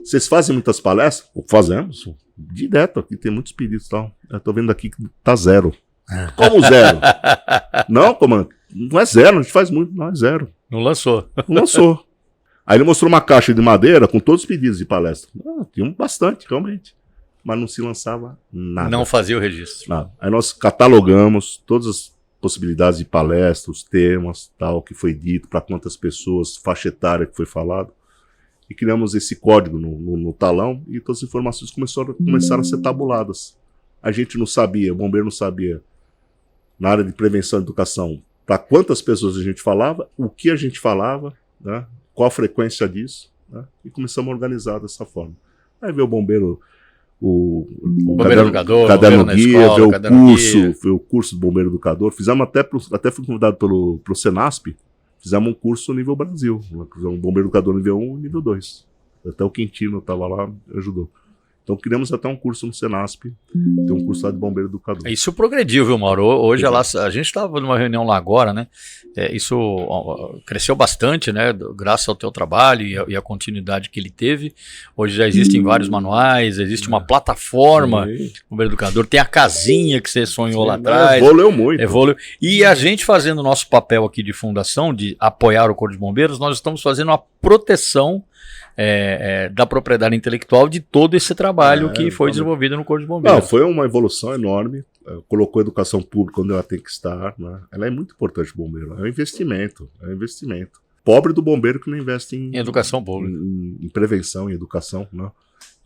vocês fazem muitas palestras? Fazemos, direto, aqui tem muitos pedidos e tal. Eu tô vendo aqui que tá 0. Como 0? Não, comandante, não é 0, a gente faz muito, não é 0. Não lançou. Não lançou. Aí ele mostrou uma caixa de madeira com todos os pedidos de palestra. Tinha bastante, realmente. Mas não se lançava nada. Não fazia o registro. Nada. Aí nós catalogamos todas as possibilidades de palestra, os temas, tal, que foi dito, para quantas pessoas, faixa etária que foi falado. E criamos esse código no talão e todas as informações começaram a ser tabuladas. A gente não sabia, o bombeiro não sabia, na área de prevenção e educação, para quantas pessoas a gente falava, o que a gente falava, né? Qual a frequência disso, né? E começamos a organizar dessa forma. Aí veio o bombeiro, o bombeiro educador, caderno guia, escola, veio o curso do bombeiro educador. Fizemos até fui convidado pelo Senasp, fizemos um curso nível Brasil, um bombeiro educador nível 1 e nível 2. Até o Quintino estava lá, ajudou. Então criamos até um curso no Senasp, tem um curso lá de bombeiro educador. Isso progrediu, viu, Mauro? Hoje a gente estava numa reunião lá agora, né? Isso cresceu bastante, né? Graças ao teu trabalho e a continuidade que ele teve. Hoje já existem vários manuais, existe uma plataforma, bombeiro educador, tem a casinha que você sonhou lá atrás. Evoluiu muito. E a gente fazendo o nosso papel aqui de fundação, de apoiar o Corpo de Bombeiros, nós estamos fazendo uma proteção da propriedade intelectual de todo esse trabalho que foi desenvolvido no Corpo de Bombeiros. Não, foi uma evolução enorme, colocou a educação pública onde ela tem que estar, né? Ela é muito importante, o bombeiro, é um investimento. Pobre do bombeiro que não investe em educação pública, em prevenção, em educação, né?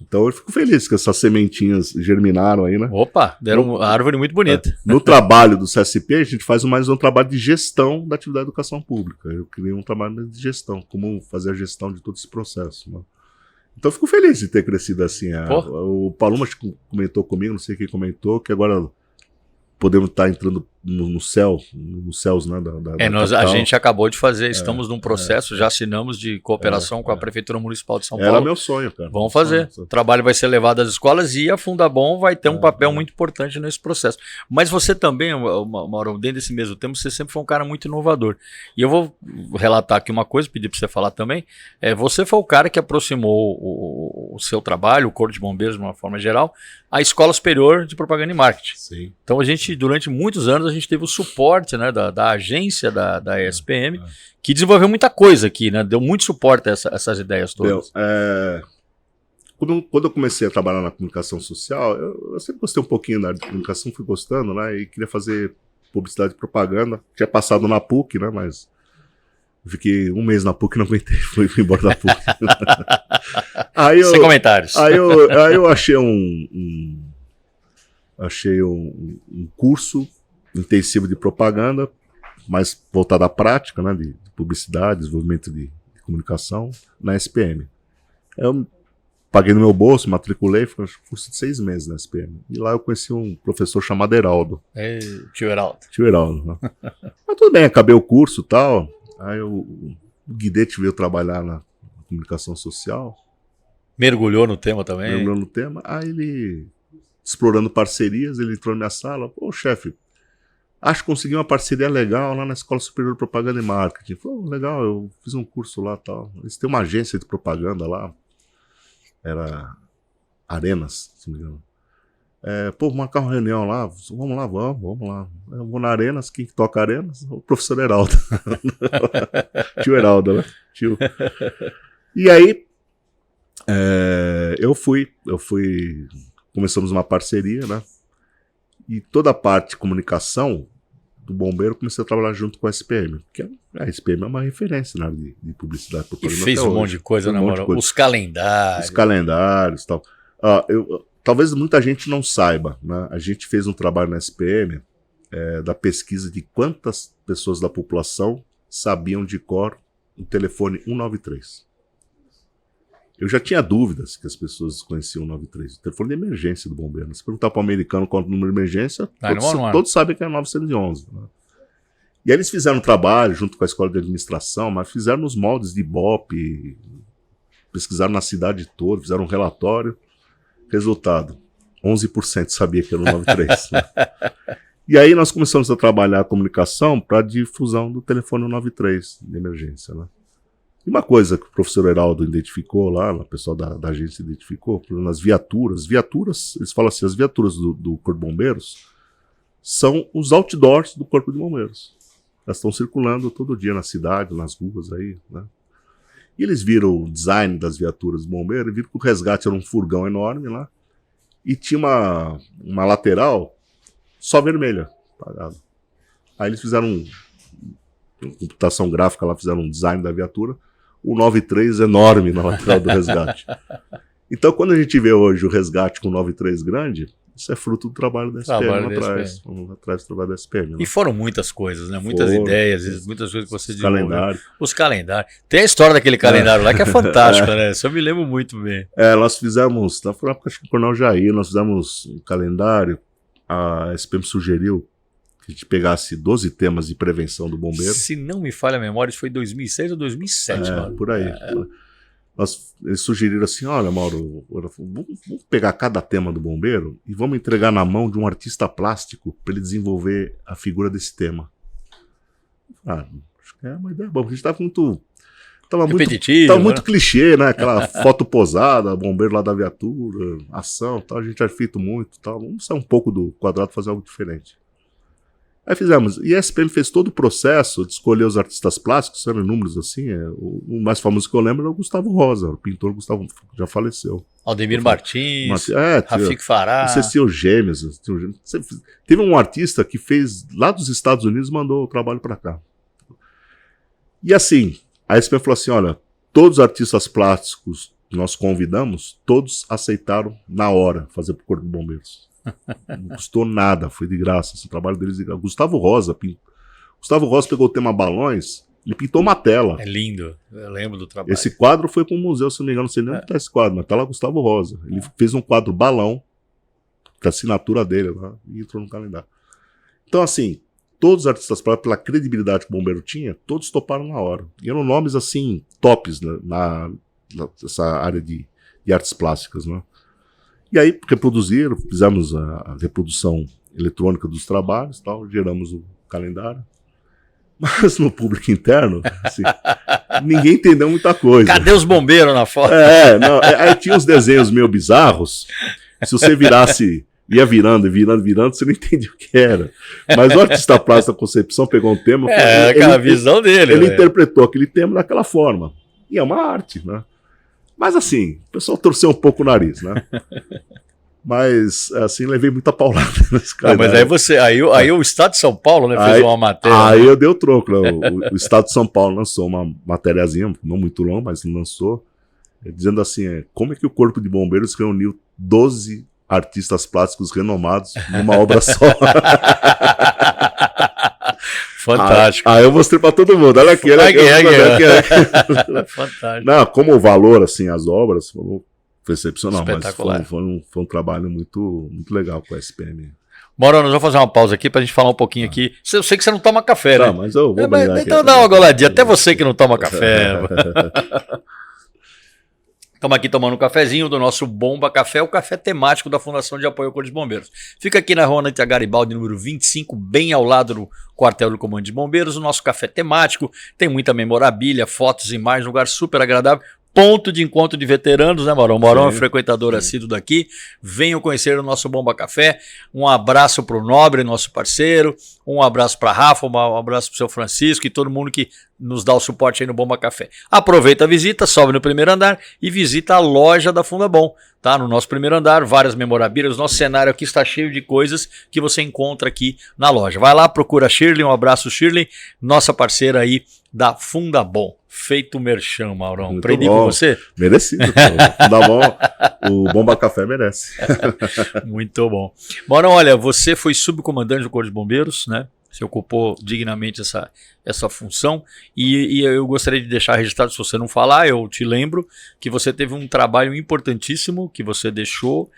Então eu fico feliz que essas sementinhas germinaram aí, né? Opa, deram uma árvore muito bonita. No trabalho do CSP, a gente faz mais um trabalho de gestão da atividade de educação pública. Eu criei um trabalho de gestão, como fazer a gestão de todo esse processo, né? Então eu fico feliz de ter crescido assim. O Paloma comentou comigo, não sei quem comentou, que agora podemos estar entrando nos céus, né, a gente acabou de fazer, estamos num processo, já assinamos de cooperação com a Prefeitura Municipal de São Paulo. Era meu sonho, cara. Vamos fazer. O trabalho vai ser levado às escolas e a Fundabom vai ter um papel muito importante nesse processo. Mas você também, Mauro, dentro desse mesmo tempo, você sempre foi um cara muito inovador. E eu vou relatar aqui uma coisa, pedir para você falar também. Você foi o cara que aproximou o seu trabalho, o Corpo de Bombeiros de uma forma geral, à Escola Superior de Propaganda e Marketing. Sim. Então a gente, durante muitos anos, a gente teve o suporte, né, da agência da ESPM, que desenvolveu muita coisa aqui, né? Deu muito suporte a essas ideias todas. Quando eu comecei a trabalhar na comunicação social, eu sempre gostei um pouquinho da área de comunicação, fui gostando, né? E queria fazer publicidade e propaganda. Tinha passado na PUC, né? Mas fiquei um mês na PUC e não aguentei, fui embora da PUC. Sem comentários. Aí eu achei um curso intensivo de propaganda, mais voltado à prática, né, de publicidade, desenvolvimento de comunicação, na SPM. Eu paguei no meu bolso, matriculei, foi um curso de 6 meses na SPM. E lá eu conheci um professor chamado Heraldo. Tio Heraldo. Tio Heraldo, né? Mas tudo bem, acabei o curso e tal. Aí o Guidete veio trabalhar na comunicação social. Mergulhou no tema também? Mergulhou no tema. Aí ele, explorando parcerias, ele entrou na minha sala. Pô, chefe, acho que consegui uma parceria legal lá na Escola Superior de Propaganda e Marketing. Falei, legal, eu fiz um curso lá e tal. Eles têm uma agência de propaganda lá. Era Arenas, se não me engano. Marcar uma reunião lá. Vamos lá. Eu vou na Arenas, quem toca Arenas? O professor Heraldo. Tio Heraldo, né? Tio. E aí, eu fui começamos uma parceria, né? E toda a parte de comunicação do bombeiro, comecei a trabalhar junto com a SPM, porque a SPM é uma referência na área de publicidade. E fez um monte de coisa, né, Maurão? Os calendários. Os calendários e tal. Talvez muita gente não saiba, né? A gente fez um trabalho na SPM da pesquisa de quantas pessoas da população sabiam de cor o telefone 193. Eu já tinha dúvidas que as pessoas conheciam o 193, o telefone de emergência do bombeiro. Se perguntar para o americano qual é o número de emergência, todos sabem que é 911. Né? E aí eles fizeram um trabalho junto com a escola de administração, mas fizeram nos moldes de Ibope, pesquisaram na cidade toda, fizeram um relatório. Resultado, 11% sabia que era o 93. Né? E aí nós começamos a trabalhar a comunicação para a difusão do telefone 193 de emergência. Né? E uma coisa que o professor Heraldo identificou lá, o pessoal da agência identificou, nas viaturas, eles falam assim, as viaturas do Corpo de Bombeiros são os outdoors do Corpo de Bombeiros. Elas estão circulando todo dia na cidade, nas ruas aí, né? E eles viram o design das viaturas do bombeiro e viram que o resgate era um furgão enorme lá e tinha uma lateral só vermelha, apagada. Aí eles fizeram computação gráfica lá, fizeram um design da viatura, o 93 enorme na lateral do resgate. Então, quando a gente vê hoje o resgate com o 93 grande, isso é fruto do trabalho da SPM atrás do trabalho da SPM. Né? E foram muitas coisas, né? Muitas ideias, muitas coisas que você desenvolveu. Os calendários. Tem a história daquele calendário lá que é fantástico, né? Isso eu me lembro muito bem. Nós fizemos, na época acho que o Coronel Jair, nós fizemos um calendário, a SPM sugeriu que a gente pegasse 12 temas de prevenção do bombeiro. Se não me falha a memória, isso foi 2006 ou 2007, mano. Por aí. Eles sugeriram assim, olha, Mauro, vamos pegar cada tema do bombeiro e vamos entregar na mão de um artista plástico para ele desenvolver a figura desse tema. Acho que é uma ideia boa, porque a gente estava muito... Tava muito clichê, né? Aquela foto posada, bombeiro lá da viatura, ação, tal. A gente já feito muito, tal. Vamos sair um pouco do quadrado e fazer algo diferente. Aí fizemos. E a SPM fez todo o processo de escolher os artistas plásticos, eram números assim. O mais famoso que eu lembro é o Gustavo Rosa, o pintor Gustavo, já faleceu. Aldemir Martins, Rafik Farah. Não sei se tinha os gêmeos. Teve um artista que fez lá dos Estados Unidos e mandou o trabalho para cá. E assim, a SPM falou assim, olha, todos os artistas plásticos que nós convidamos, todos aceitaram na hora fazer pro Corpo de Bombeiros. Não custou nada, foi de graça. Esse trabalho deles de graça. Gustavo Rosa pegou o tema balões, ele pintou uma tela. É lindo, eu lembro do trabalho. Esse quadro foi para um museu, se não me engano, não sei nem onde está esse quadro, mas tá lá Gustavo Rosa. Ele fez um quadro balão, com a assinatura dele lá, e entrou no calendário. Então, assim, todos os artistas plásticos, pela credibilidade que o bombeiro tinha, todos toparam na hora. E eram nomes, assim, tops nessa área de artes plásticas, né? E aí, reproduziram, fizemos a reprodução eletrônica dos trabalhos, tal, geramos o calendário. Mas no público interno, assim, ninguém entendeu muita coisa. Cadê os bombeiros na foto? Aí tinha uns desenhos meio bizarros. Se você ia virando, você não entendia o que era. Mas o artista plástico da Concepção pegou um tema... aquela visão dele. Ele interpretou aquele tema daquela forma. E é uma arte, né? Mas assim, o pessoal torceu um pouco o nariz, né? Mas assim, levei muita paulada nesse cara. Mas aí o Estado de São Paulo, né, fez uma matéria. Aí eu dei o troco, né? O Estado de São Paulo lançou uma matériazinha, não muito longa, mas lançou, dizendo assim, como é que o Corpo de Bombeiros reuniu 12 artistas plásticos renomados numa obra só. Fantástico. Aí eu mostrei pra todo mundo. Olha aqui. Fantástico. Não, como o valor, assim, as obras, foi excepcional. Espetacular. Mas foi um trabalho muito, muito legal com a SPM. Mauro, nós vamos fazer uma pausa aqui pra gente falar um pouquinho aqui. Eu sei que você não toma café, né? Não, mas eu vou então dá uma goladinha. Até você que não toma café. Estamos aqui tomando um cafezinho do nosso Bomba Café, o café temático da Fundação de Apoio ao Corpo de Bombeiros. Fica aqui na Rua Anita Garibaldi, número 25, bem ao lado do quartel do Comando de Bombeiros. O nosso café temático tem muita memorabilia, fotos, imagens, lugar super agradável. Ponto de encontro de veteranos, né, Maurão? Maurão é frequentador assíduo daqui. Venham conhecer o nosso Bomba Café. Um abraço para o Nobre, nosso parceiro. Um abraço para a Rafa, um abraço para o seu Francisco e todo mundo que nos dá o suporte aí no Bomba Café. Aproveita a visita, sobe no primeiro andar e visita a loja da Fundabom, tá? No nosso primeiro andar, várias memorabilias. Nosso cenário aqui está cheio de coisas que você encontra aqui na loja. Vai lá, procura a Shirley, um abraço Shirley, nossa parceira aí da Fundabom. Feito merchan, Maurão. Aprendi com você? Merecido. Fundabom, o Bomba Café merece. Muito bom. Maurão, olha, você foi subcomandante do Corpo de Bombeiros, né? Você ocupou dignamente essa função e eu gostaria de deixar registrado, se você não falar, eu te lembro que você teve um trabalho importantíssimo que você deixou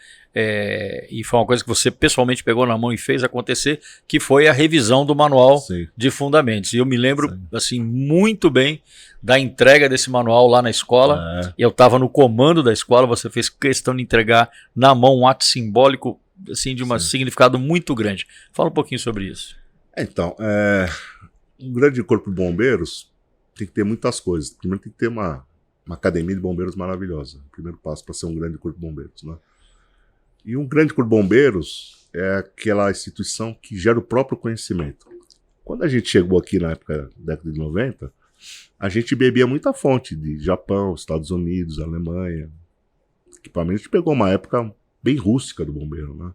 e foi uma coisa que você pessoalmente pegou na mão e fez acontecer, que foi a revisão do manual Sim. de fundamentos. E eu me lembro Sim. assim muito bem da entrega desse manual lá na escola. Eu estava no comando da escola, você fez questão de entregar na mão um ato simbólico assim, de um significado muito grande. Fala um pouquinho sobre isso. Então, um grande corpo de bombeiros tem que ter muitas coisas. Primeiro tem que ter uma academia de bombeiros maravilhosa. O primeiro passo para ser um grande corpo de bombeiros, né? E um grande corpo de bombeiros é aquela instituição que gera o próprio conhecimento. Quando a gente chegou aqui na época da década de 90, a gente bebia muita fonte de Japão, Estados Unidos, Alemanha. Equipamento, a gente pegou uma época bem rústica do bombeiro, né?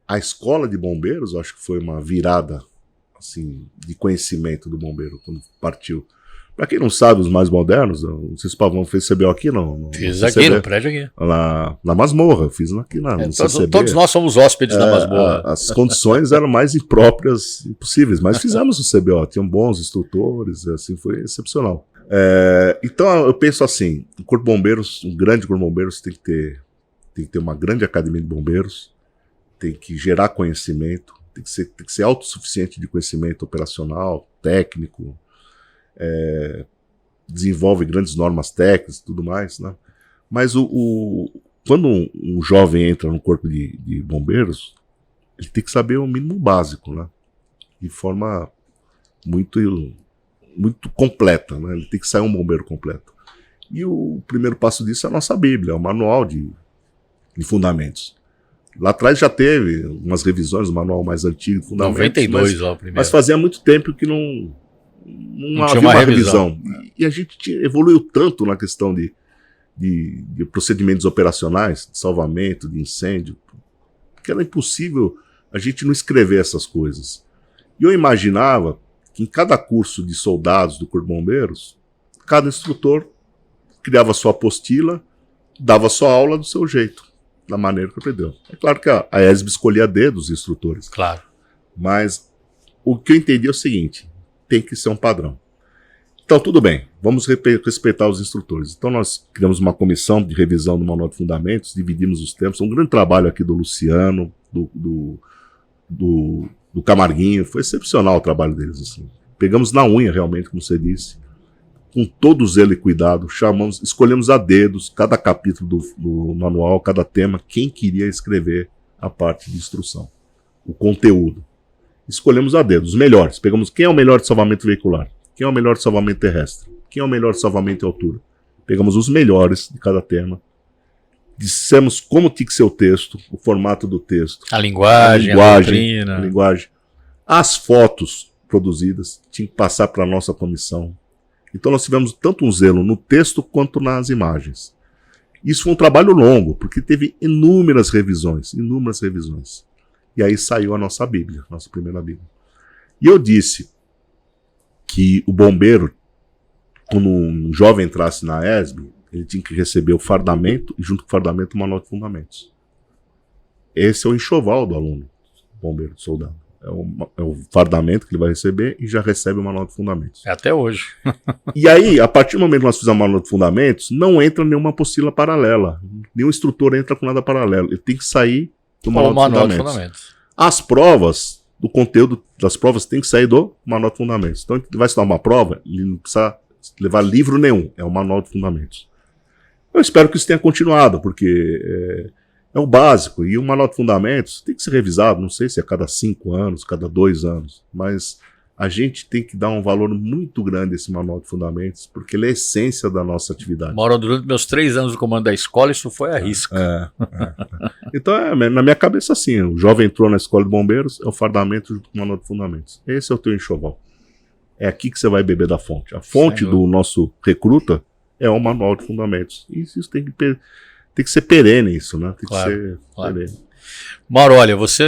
A escola de bombeiros, eu acho que foi uma virada assim, de conhecimento do bombeiro quando partiu. Para quem não sabe, os mais modernos, não sei se o Pavão fez CBO aqui, não. Fiz aqui, no prédio aqui. Na masmorra, eu fiz aqui no CCB. Todos nós somos hóspedes da masmorra. As condições eram mais impróprias impossíveis, mas fizemos o CBO, tinham bons instrutores, assim, foi excepcional. Então eu penso assim, um corpo de bombeiros, um grande corpo de bombeiros tem que ter uma grande academia de bombeiros, tem que gerar conhecimento, tem que ser autossuficiente de conhecimento operacional, técnico, desenvolve grandes normas técnicas e tudo mais, né? Mas quando um jovem entra no corpo de bombeiros, ele tem que saber o mínimo básico, né? De forma muito completa, né? Ele tem que sair um bombeiro completo. E o primeiro passo disso é a nossa Bíblia, é o manual de fundamentos. Lá atrás já teve umas revisões do manual mais antigo, fundamentos. 92 lá o primeiro. Mas fazia muito tempo que não havia uma revisão. E a gente evoluiu tanto na questão de procedimentos operacionais, de salvamento, de incêndio, que era impossível a gente não escrever essas coisas. E eu imaginava que em cada curso de soldados do Corpo de Bombeiros, cada instrutor criava sua apostila, dava sua aula do seu jeito, da maneira que aprendeu. É claro que a ESB escolhia a dedo os instrutores. Claro. Mas o que eu entendi é o seguinte, tem que ser um padrão. Então, tudo bem, vamos respeitar os instrutores. Então, nós criamos uma comissão de revisão do Manual de Fundamentos, dividimos os tempos, um grande trabalho aqui do Luciano, do Camarguinho, foi excepcional o trabalho deles. Assim. Pegamos na unha, realmente, como você disse, com todo zelo e cuidado, escolhemos a dedos cada capítulo do manual, cada tema, quem queria escrever a parte de instrução, o conteúdo. Escolhemos a dedo, os melhores. Pegamos quem é o melhor de salvamento veicular, quem é o melhor de salvamento terrestre, quem é o melhor de salvamento em altura. Pegamos os melhores de cada tema, dissemos como tinha que ser o texto, o formato do texto, a linguagem, a linguagem. As fotos produzidas tinham que passar para a nossa comissão. Então nós tivemos tanto um zelo no texto quanto nas imagens. Isso foi um trabalho longo, porque teve inúmeras revisões. E aí saiu a nossa Bíblia, nossa primeira Bíblia. E eu disse que o bombeiro, quando um jovem entrasse na ESB, ele tinha que receber o fardamento e junto com o fardamento o manual de fundamentos. Esse é o enxoval do aluno, bombeiro, soldado. É o fardamento que ele vai receber e já recebe o manual de fundamentos. Até hoje. E aí, a partir do momento que nós fizemos o manual de fundamentos, não entra nenhuma apostila paralela. Nenhum instrutor entra com nada paralelo. Ele tem que sair do manual de fundamentos. As provas, do conteúdo das provas, tem que sair do manual de fundamentos. Então, ele vai estudar uma prova, ele não precisa levar livro nenhum. É o manual de fundamentos. Eu espero que isso tenha continuado, porque é o básico, e o manual de fundamentos tem que ser revisado, não sei se é a cada 5 anos, cada 2 anos, mas a gente tem que dar um valor muito grande a esse manual de fundamentos, porque ele é a essência da nossa atividade. Mauro, durante meus 3 anos no comando da escola, isso foi a risco. Então, na minha cabeça, assim, o jovem entrou na escola de bombeiros, é o fardamento junto com o manual de fundamentos. Esse é o teu enxoval. É aqui que você vai beber da fonte. A fonte do nosso recruta é o manual de fundamentos. Isso tem que ser perene, isso, né? Tem que ser perene. Mauro, olha, você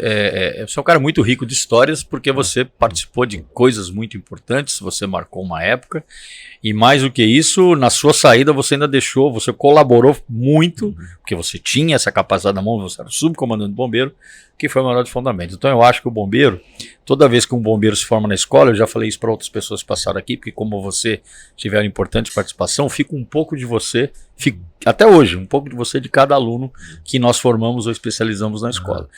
é um cara muito rico de histórias porque você participou de coisas muito importantes, você marcou uma época e mais do que isso, na sua saída você ainda você colaborou muito, porque você tinha essa capacidade na mão, você era subcomandante do bombeiro, que foi o manual de fundamentos. Então eu acho que o bombeiro, toda vez que um bombeiro se forma na escola, eu já falei isso para outras pessoas que passaram aqui, porque como você tiveram importante participação, fica um pouco de você, até hoje, um pouco de você de cada aluno que nós formamos ou especializamos na escola.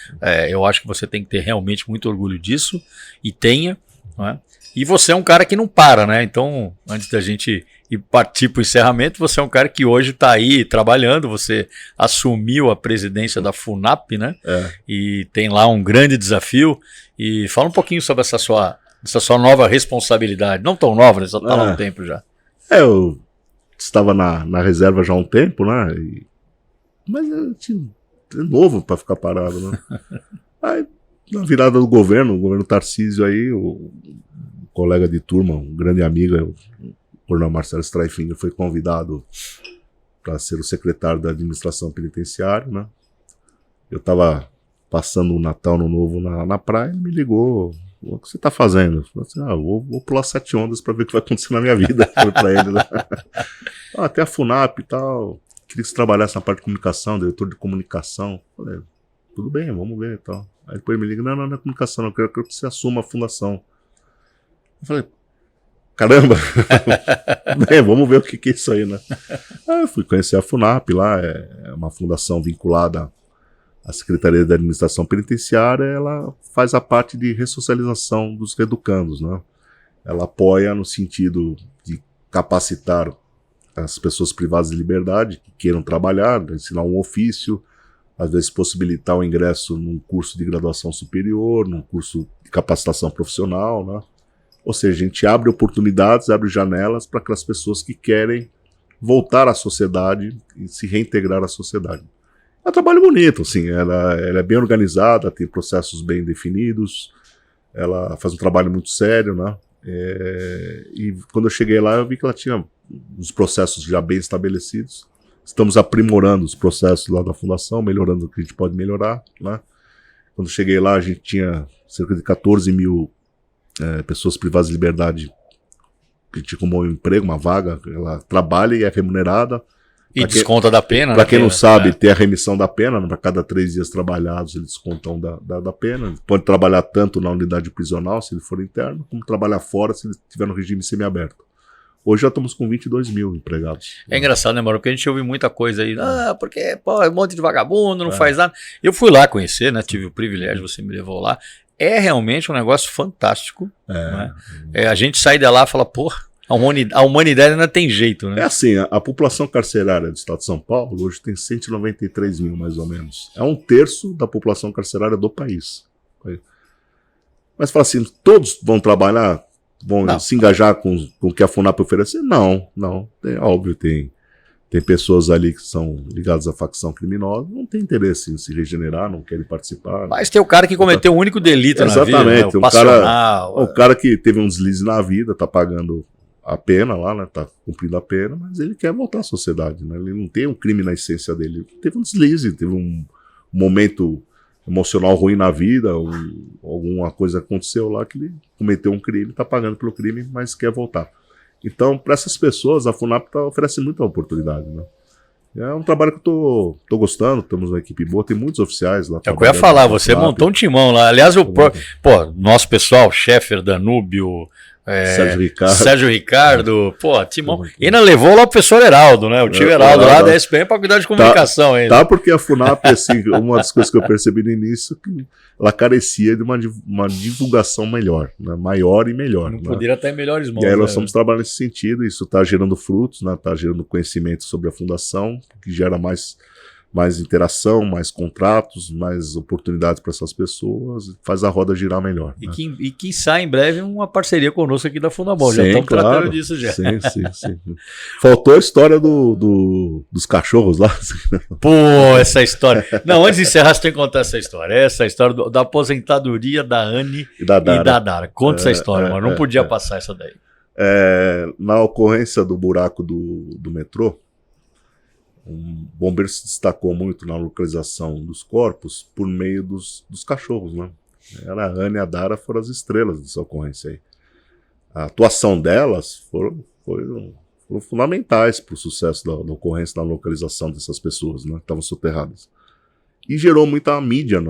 Eu acho que você tem que ter realmente muito orgulho disso, e tenha, não é? E você é um cara que não para, né? Então, antes da gente ir partir para o encerramento, você é um cara que hoje está aí trabalhando, você assumiu a presidência da FUNAP, né? E tem lá um grande desafio. E fala um pouquinho sobre essa sua nova responsabilidade. Não tão nova, né? Só está lá um tempo já. Eu estava na reserva já há um tempo, né? Mas eu tinha novo para ficar parado, né? Aí, na virada do governo, o governo Tarcísio aí, o colega de turma, um grande amigo, o coronel Marcelo Straifinger, foi convidado para ser o secretário da administração penitenciária, né? Eu estava passando o Natal, no Novo na praia, ele me ligou: o que você está fazendo? Eu falei assim: vou pular 7 ondas para ver o que vai acontecer na minha vida. Foi para ele, né? Até a FUNAP e tal, queria que você trabalhasse na parte de comunicação, diretor de comunicação. Eu falei: tudo bem, vamos ver e tal. Aí depois ele me liga: não é comunicação, não, eu quero que você assuma a fundação. Eu falei: caramba, vamos ver o que é isso aí, né? Aí eu fui conhecer a FUNAP lá, é uma fundação vinculada à Secretaria da Administração Penitenciária. Ela faz a parte de ressocialização dos reeducandos, né? Ela apoia no sentido de capacitar as pessoas privadas de liberdade que queiram trabalhar, ensinar um ofício, às vezes possibilitar o ingresso num curso de graduação superior, num curso de capacitação profissional, né? Ou seja, a gente abre oportunidades, abre janelas para aquelas pessoas que querem voltar à sociedade e se reintegrar à sociedade. É um trabalho bonito, assim, ela é bem organizada, tem processos bem definidos, ela faz um trabalho muito sério, né? E quando eu cheguei lá, eu vi que ela tinha os processos já bem estabelecidos. Estamos aprimorando os processos lá da fundação, melhorando o que a gente pode melhorar, né? Quando eu cheguei lá, a gente tinha cerca de 14 mil pessoas privadas de liberdade que tinham como emprego, uma vaga, ela trabalha e é remunerada. E desconta da pena. Para quem não sabe, tem a remissão da pena, para cada 3 dias trabalhados eles descontam da pena. Ele pode trabalhar tanto na unidade prisional, se ele for interno, como trabalhar fora, se ele estiver no regime semiaberto. Hoje já estamos com 22 mil empregados. É engraçado, né, Mauro? Porque a gente ouve muita coisa aí. Porque é um monte de vagabundo, não faz nada. Eu fui lá conhecer, né? Tive o privilégio, você me levou lá. É realmente um negócio fantástico. Né? A gente sai de lá e fala: pô, a humanidade ainda tem jeito, né? É assim, a população carcerária do estado de São Paulo hoje tem 193 mil, mais ou menos. É 1/3 da população carcerária do país. Mas fala assim, todos vão trabalhar, vão se engajar com o que a FUNAP oferece? Não. Óbvio, tem pessoas ali que são ligadas à facção criminosa, não tem interesse em se regenerar, não querem participar. Mas tem o cara que cometeu o único delito na vida, né? O cara que teve um deslize na vida, tá pagando a pena lá, né? Tá cumprindo a pena, mas ele quer voltar à sociedade, né? Ele não tem um crime na essência dele. Ele teve um deslize, teve um momento emocional ruim na vida, alguma coisa aconteceu lá que ele cometeu um crime, tá pagando pelo crime, mas quer voltar. Então, para essas pessoas, a FUNAP oferece muita oportunidade, né? É um trabalho que eu tô gostando, temos uma equipe boa, tem muitos oficiais lá. É o que eu ia falar, você montou um timão lá. Aliás, nosso pessoal, Sheffer, Danúbio, Sérgio Ricardo, timão. E ainda levou lá o professor Heraldo, né? O tio Heraldo lá da SPM para cuidar de comunicação ainda. Tá, porque a FUNAP, assim, uma das coisas que eu percebi no início, que ela carecia de uma divulgação melhor, né? Maior e melhor. Não poderia estar em melhores mãos. E aí nós estamos trabalhando nesse sentido, isso está gerando frutos, né? Está gerando conhecimento sobre a fundação, que gera mais mais interação, mais contratos, mais oportunidades para essas pessoas, faz a roda girar melhor. E, né? que sai em breve uma parceria conosco aqui da Fundamol. Já Sim, estamos claro. tratando disso já. Sim. Faltou a história dos cachorros lá. Pô, essa história. Não, antes de encerrar, você tem que contar essa história. Essa história da aposentadoria da Anne E da Dara. Dara. Conta essa história, mano. Não podia passar essa daí. Na ocorrência do buraco do metrô, um bombeiro se destacou muito na localização dos corpos por meio dos cachorros, né? A Anne e a Dara foram as estrelas dessa ocorrência aí. A atuação delas foram fundamentais para o sucesso da ocorrência, na localização dessas pessoas, né, que estavam soterradas. E gerou muita mídia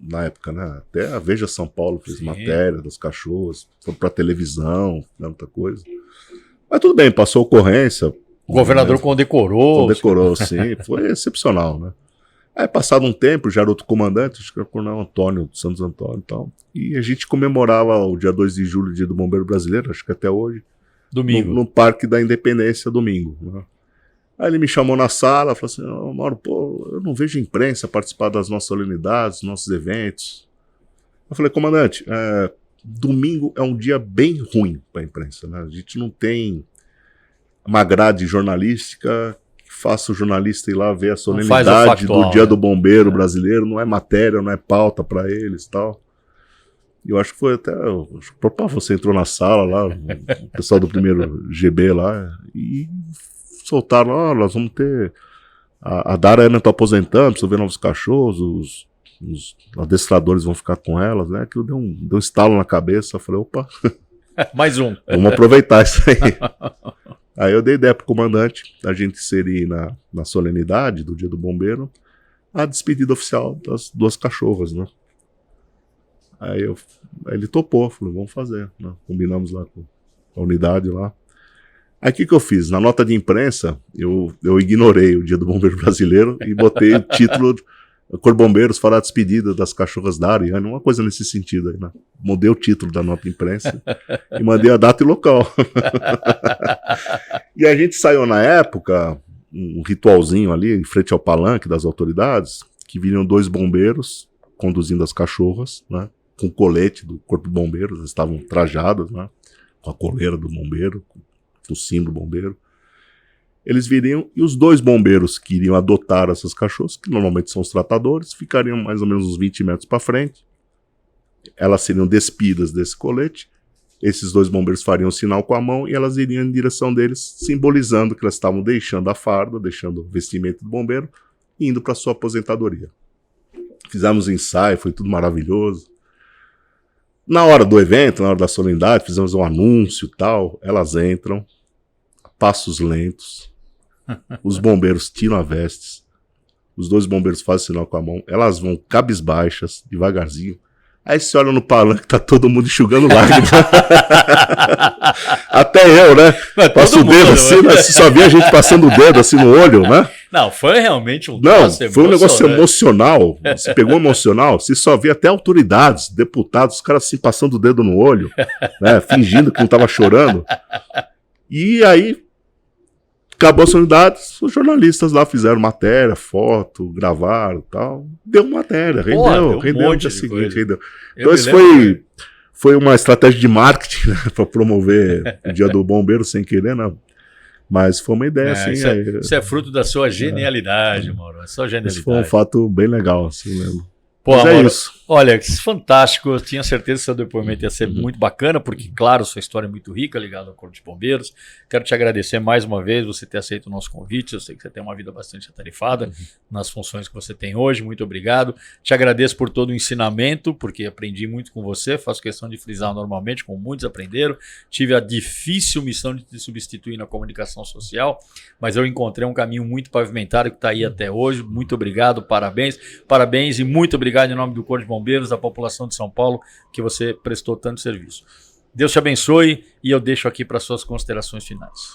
na época, né? Até a Veja São Paulo fez matéria das cachorras, foi para televisão, né, muita coisa. Mas tudo bem, passou a ocorrência. O governador condecorou. Condecorou, sim. Foi excepcional, né? Aí, passado um tempo, já era outro comandante, acho que era o Coronel Antônio, do Santos Antônio e tal. E a gente comemorava o dia 2 de julho, dia do Bombeiro Brasileiro, acho que até hoje. Domingo. No Parque da Independência, domingo. Né? Aí ele me chamou na sala, falou assim, Mauro, pô, eu não vejo imprensa participar das nossas solenidades, dos nossos eventos. Eu falei, comandante, domingo é um dia bem ruim para a imprensa, né? A gente não tem uma grade jornalística que faça o jornalista ir lá ver a solenidade do Dia do Bombeiro Brasileiro, não é matéria, não é pauta para eles e tal. E eu acho que foi até, você entrou na sala lá, o pessoal do primeiro GB lá, e soltaram, nós vamos ter, a Dara ainda está aposentando, precisa ver novos cachorros, os adestradores vão ficar com elas, né? Aquilo deu um estalo na cabeça, eu falei, opa, mais um. Vamos aproveitar isso aí. Aí eu dei ideia pro comandante da gente inserir na solenidade do Dia do Bombeiro a despedida oficial das 2 cachorras, né? Aí ele topou, falou, vamos fazer, né? Combinamos lá com a unidade lá. Aí o que eu fiz? Na nota de imprensa, eu ignorei o Dia do Bombeiro Brasileiro e botei o título Corpo de Bombeiros fará a despedida das cachorras da Ariane, uma coisa nesse sentido aí, né? Mudei o título da nota de imprensa e mandei a data e local. E a gente saiu na época, um ritualzinho ali, em frente ao palanque das autoridades, que vinham 2 bombeiros conduzindo as cachorras, né? Com o colete do Corpo de Bombeiros, eles estavam trajadas, né? Com a coleira do bombeiro, com o símbolo do bombeiro. Eles viriam e os 2 bombeiros que iriam adotar essas cachorras, que normalmente são os tratadores, ficariam mais ou menos uns 20 metros para frente. Elas seriam despidas desse colete. Esses 2 bombeiros fariam o sinal com a mão e elas iriam em direção deles, simbolizando que elas estavam deixando a farda, deixando o vestimento do bombeiro e indo para sua aposentadoria. Fizemos ensaio, foi tudo maravilhoso. Na hora do evento, na hora da solenidade, fizemos um anúncio e tal. Elas entram, passos lentos. Os bombeiros tiram as vestes. Os 2 bombeiros fazem sinal com a mão. Elas vão cabisbaixas, devagarzinho. Aí você olha no palanque, tá todo mundo enxugando lágrimas. Até eu, né? Passo o dedo assim, né? Você só via a gente passando o dedo assim no olho, né? Não, foi realmente um foi um negócio emocional. Você pegou emocional, você só via até autoridades, deputados, os caras assim passando o dedo no olho, né? Fingindo que não tava chorando. E aí, acabou a solenidade, os jornalistas lá fizeram matéria, foto, gravaram e tal. Deu matéria, rendeu o dia seguinte, rendeu. Então isso foi uma estratégia de marketing, né, para promover o Dia do Bombeiro sem querer, né? Mas foi uma ideia, assim. Isso é fruto da sua genialidade, Mauro. É sua genialidade. Isso foi um fato bem legal, assim mesmo. Pô, mas Mauro, isso. Olha, fantástico. Eu tinha certeza que seu depoimento ia ser muito bacana, porque, claro, sua história é muito rica, ligada ao Corpo de Bombeiros. Quero te agradecer mais uma vez você ter aceito o nosso convite. Eu sei que você tem uma vida bastante atarefada nas funções que você tem hoje. Muito obrigado. Te agradeço por todo o ensinamento, porque aprendi muito com você. Faço questão de frisar normalmente, como muitos aprenderam. Tive a difícil missão de te substituir na comunicação social, mas eu encontrei um caminho muito pavimentado que está aí até hoje. Muito obrigado, parabéns. Parabéns e muito obrigado em nome do Corpo de Bombeiros, da população de São Paulo, que você prestou tanto serviço. Deus te abençoe e eu deixo aqui para suas considerações finais.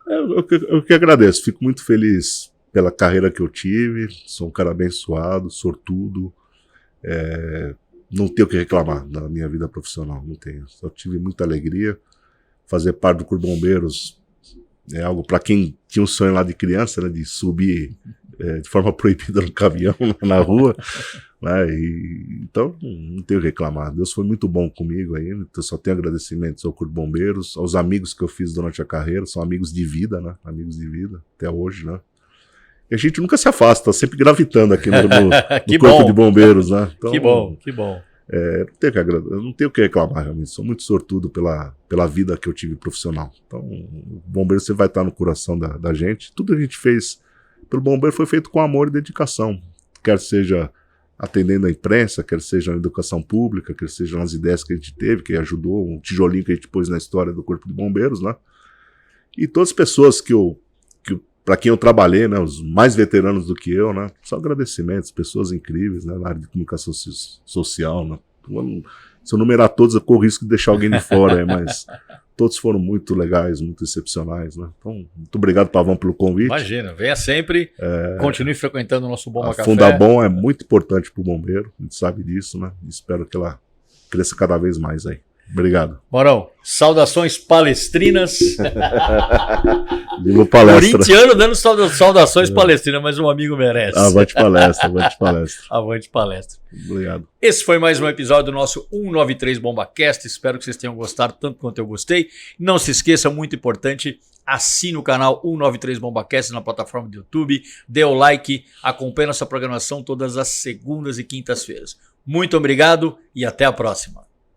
Eu que agradeço, fico muito feliz pela carreira que eu tive, sou um cara abençoado, sortudo, não tenho o que reclamar da minha vida profissional, não tenho, só tive muita alegria. Fazer parte do Corpo de Bombeiros é algo para quem tinha um sonho lá de criança, né, de subir de forma proibida no caminhão, na rua, né? Então, não tenho o que reclamar. Deus foi muito bom comigo aí, então só tenho agradecimentos ao Corpo de Bombeiros, aos amigos que eu fiz durante a carreira, são amigos de vida, né? Amigos de vida, até hoje, né? E a gente nunca se afasta, tá sempre gravitando aqui no Corpo de Bombeiros, né? Então, que bom, que bom. Eu não tenho o que reclamar, realmente. Sou muito sortudo pela vida que eu tive profissional. Então, o bombeiro sempre vai estar no coração da gente. Tudo que a gente fez pelo bombeiro foi feito com amor e dedicação. Quer seja atendendo a imprensa, quer seja na educação pública, quer seja nas ideias que a gente teve, que ajudou, um tijolinho que a gente pôs na história do Corpo de Bombeiros, né? E todas as pessoas para quem eu trabalhei, né, os mais veteranos do que eu, né, só agradecimentos, pessoas incríveis, né, na área de comunicação social, né. Se eu numerar todos, eu corro risco de deixar alguém de fora, mas todos foram muito legais, muito excepcionais, né. Então, muito obrigado, Pavão, pelo convite. Imagina, venha sempre, continue frequentando o nosso Bomba Café. A Fundabom é muito importante para o bombeiro, a gente sabe disso, né, espero que ela cresça cada vez mais aí. Obrigado. Morão, saudações palestrinas. Viva palestra. Corintiano dando saudações palestrinas, mas um amigo merece. Avante palestra, avante palestra. Avante palestra. Obrigado. Esse foi mais um episódio do nosso 193 BombaCast. Espero que vocês tenham gostado tanto quanto eu gostei. Não se esqueça, muito importante, assine o canal 193 BombaCast na plataforma do YouTube, dê o like, acompanhe nossa programação todas as segundas e quintas-feiras. Muito obrigado e até a próxima.